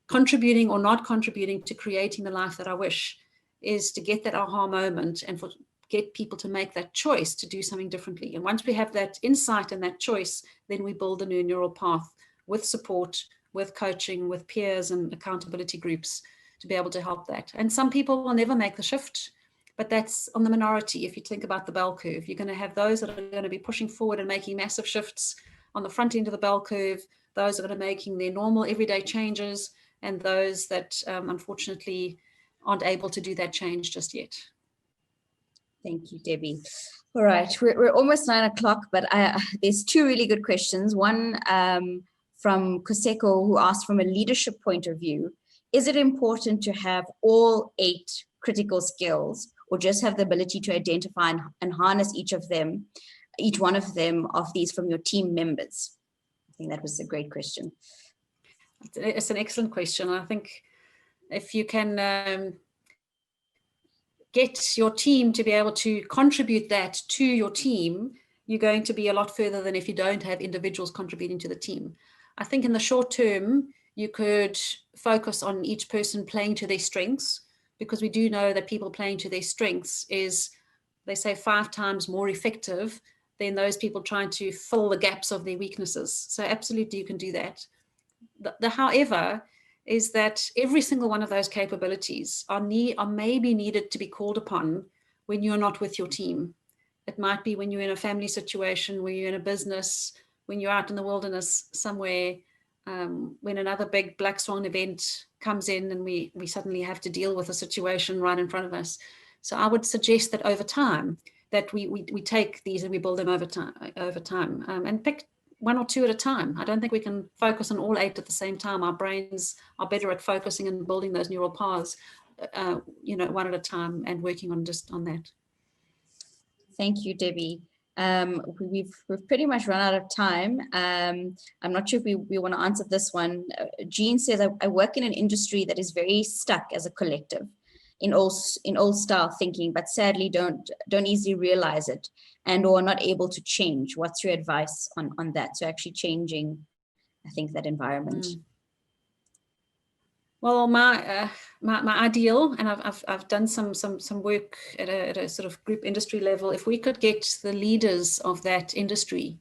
contributing or not contributing to creating the life that I wish, is to get that aha moment and get people to make that choice to do something differently. And once we have that insight and that choice, then we build a new neural path with support, with coaching, with peers and accountability groups to be able to help that. And some people will never make the shift, but that's on the minority. If you think about the bell curve, you're going to have those that are going to be pushing forward and making massive shifts on the front end of the bell curve, those that are making their normal everyday changes, and those that unfortunately aren't able to do that change just yet. Thank you, Debbie. All right, we're almost 9 o'clock, but there's two really good questions. One from Koseko, who asked, from a leadership point of view, is it important to have all 8 critical skills, or just have the ability to identify and harness each one of them of these from your team members? I think that was a great question. It's an excellent question. I think if you can get your team to be able to contribute that to your team, you're going to be a lot further than if you don't have individuals contributing to the team. I think in the short term, you could focus on each person playing to their strengths, because we do know that people playing to their strengths is, they say, 5 times more effective than those people trying to fill the gaps of their weaknesses. So absolutely you can do that. The however is that every single one of those capabilities are maybe needed to be called upon when you're not with your team. It might be when you're in a family situation, when you're in a business, when you're out in the wilderness somewhere, when another big black swan event comes in and we suddenly have to deal with a situation right in front of us. So I would suggest that over time, that we take these and we build them over time, and pick 1 or 2 at a time. I don't think we can focus on all 8 at the same time. Our brains are better at focusing and building those neural paths, 1 at a time, and working on that. Thank you, Debbie. We've pretty much run out of time. I'm not sure if we want to answer this one. Jean says, I work in an industry that is very stuck as a collective in old style thinking, but sadly don't easily realize it and or not able to change. What's your advice on that? So actually changing, I think, that environment. Well, my ideal, and I've done some work at a sort of group industry level. If we could get the leaders of that industry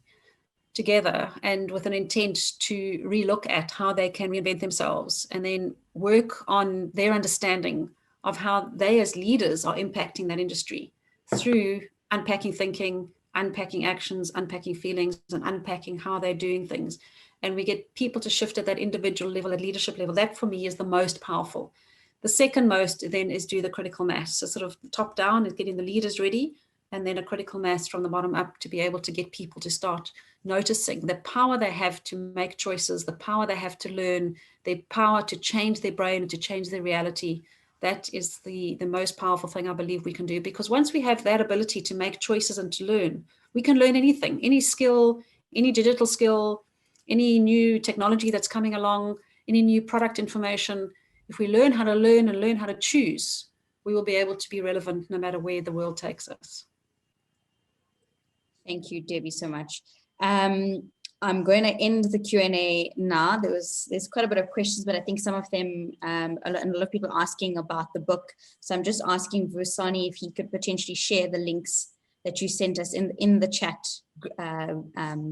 together and with an intent to relook at how they can reinvent themselves, and then work on their understanding of how they as leaders are impacting that industry through unpacking thinking, unpacking actions, unpacking feelings, and unpacking how they're doing things. And we get people to shift at that individual level, at leadership level. That for me is the most powerful. The second most then is do the critical mass. So sort of top down is getting the leaders ready, and then a critical mass from the bottom up to be able to get people to start noticing the power they have to make choices, the power they have to learn, their power to change their brain and to change their reality. That is the most powerful thing I believe we can do, because once we have that ability to make choices and to learn, we can learn anything, any skill, any digital skill, any new technology that's coming along, any new product information. If we learn how to learn and learn how to choose, we will be able to be relevant no matter where the world takes us. Thank you, Debbie, so much. I'm going to end the Q&A now. There's quite a bit of questions, but I think some of them, a lot of people asking about the book. So I'm just asking Vursani if he could potentially share the links that you sent us in the chat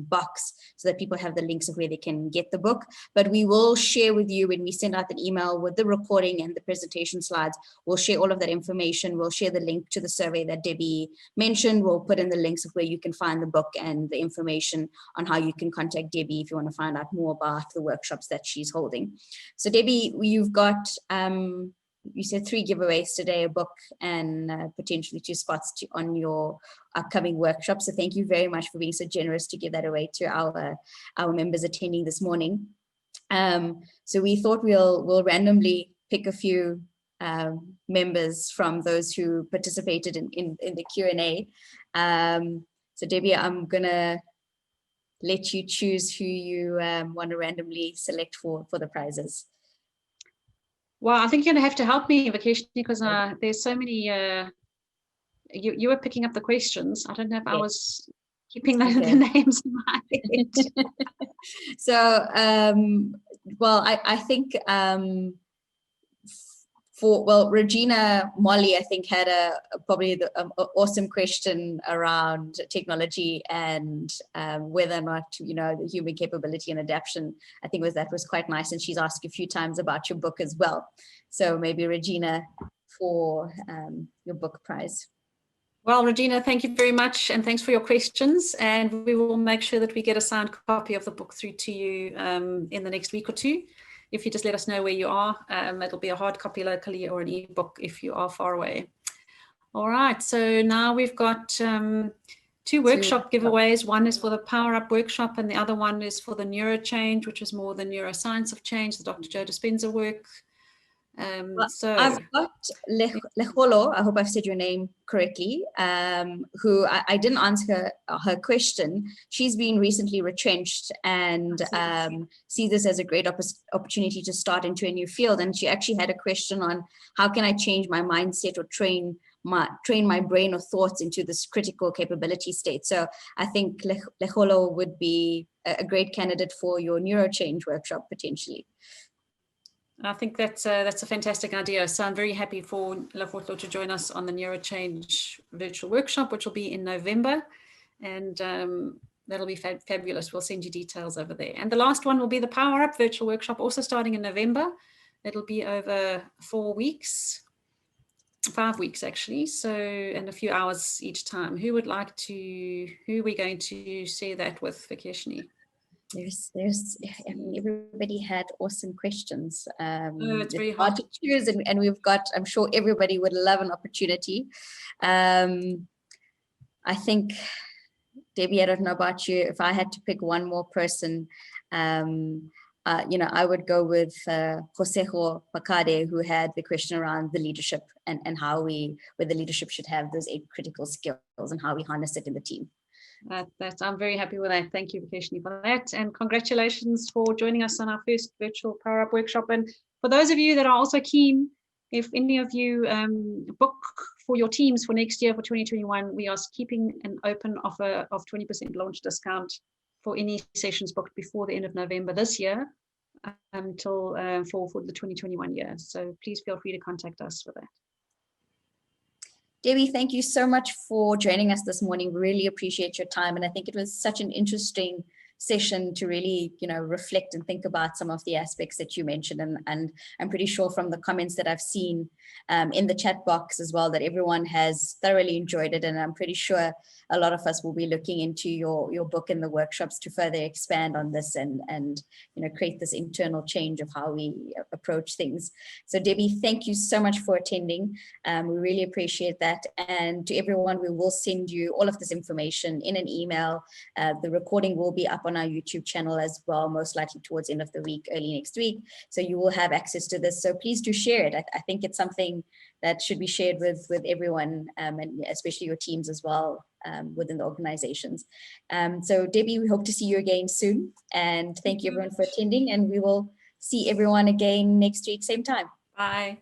box, so that people have the links of where they can get the book. But we will share with you, when we send out an email with the recording and the presentation slides, we'll share all of that information. We'll share the link to the survey that Debbie mentioned. We'll put in the links of where you can find the book and the information on how you can contact Debbie if you want to find out more about the workshops that she's holding. So Debbie, you've got you said 3 giveaways today, a book and potentially 2 spots on your upcoming workshop. So thank you very much for being so generous to give that away to our members attending this morning. So we thought we'll randomly pick a few members from those who participated in the Q&A. So Debbie, I'm gonna let you choose who you want to randomly select for the prizes. Well, I think you're going to have to help me, Vakesh, because there's so many, you were picking up the questions. I don't know if I was keeping the names in my head. So, well, I think Regina Molly, I think, had probably an awesome question around technology and whether or not, the human capability and adaptation. I think that was quite nice. And she's asked a few times about your book as well. So maybe Regina for your book prize. Well, Regina, thank you very much. And thanks for your questions. And we will make sure that we get a signed copy of the book through to you in the next week or 2. if you just let us know where you are. It'll be a hard copy locally or an ebook if you are far away. All right, so now we've got 2 workshop giveaways. One is for the Power Up workshop, and the other one is for the NeuroChange, which is more the neuroscience of change, the Dr. Joe Dispenza work. So I've got Leholo, I hope I've said your name correctly, who I didn't answer her question. She's been recently retrenched and sees this as a great opportunity to start into a new field. And she actually had a question on how can I change my mindset or train my brain or thoughts into this critical capability state. So I think Leholo would be a great candidate for your NeuroChange workshop potentially. I think that's a fantastic idea. So I'm very happy for Leholo to join us on the NeuroChange virtual workshop, which will be in November. And that'll be fabulous. We'll send you details over there. And the last one will be the Power Up virtual workshop, also starting in November. It'll be over 4 weeks. 5 weeks actually, so, and a few hours each time. Who are we going to share that with, Vikeshni? I mean, everybody had awesome questions. It's very hard to choose, and we've got, I'm sure everybody would love an opportunity. I think, Debbie, I don't know about you, if I had to pick one more person, I would go with Josejo Pacade, who had the question around the leadership and where the leadership should have those 8 critical skills and how we harness it in the team. I'm very happy with that. Thank you, Vikeshni, for that. And congratulations for joining us on our first virtual Power Up workshop. And for those of you that are also keen, if any of you book for your teams for next year, for 2021, we are keeping an open offer of 20% launch discount for any sessions booked before the end of November this year until for the 2021 year. So please feel free to contact us for that. Debbie, thank you so much for joining us this morning. We really appreciate your time. And I think it was such an interesting session to really, reflect and think about some of the aspects that you mentioned. And I'm pretty sure from the comments that I've seen in the chat box as well, that everyone has thoroughly enjoyed it. And I'm pretty sure a lot of us will be looking into your book and the workshops to further expand on this and create this internal change of how we approach things. So Debbie, thank you so much for attending. We really appreciate that. And to everyone, we will send you all of this information in an email. The recording will be up on our YouTube channel as well, most likely towards the end of the week, early next week. So you will have access to this. So please do share it. I think it's something that should be shared with everyone, and especially your teams as well within the organizations. So Debbie, we hope to see you again soon. And thank you everyone for attending, and we will see everyone again next week, same time. Bye.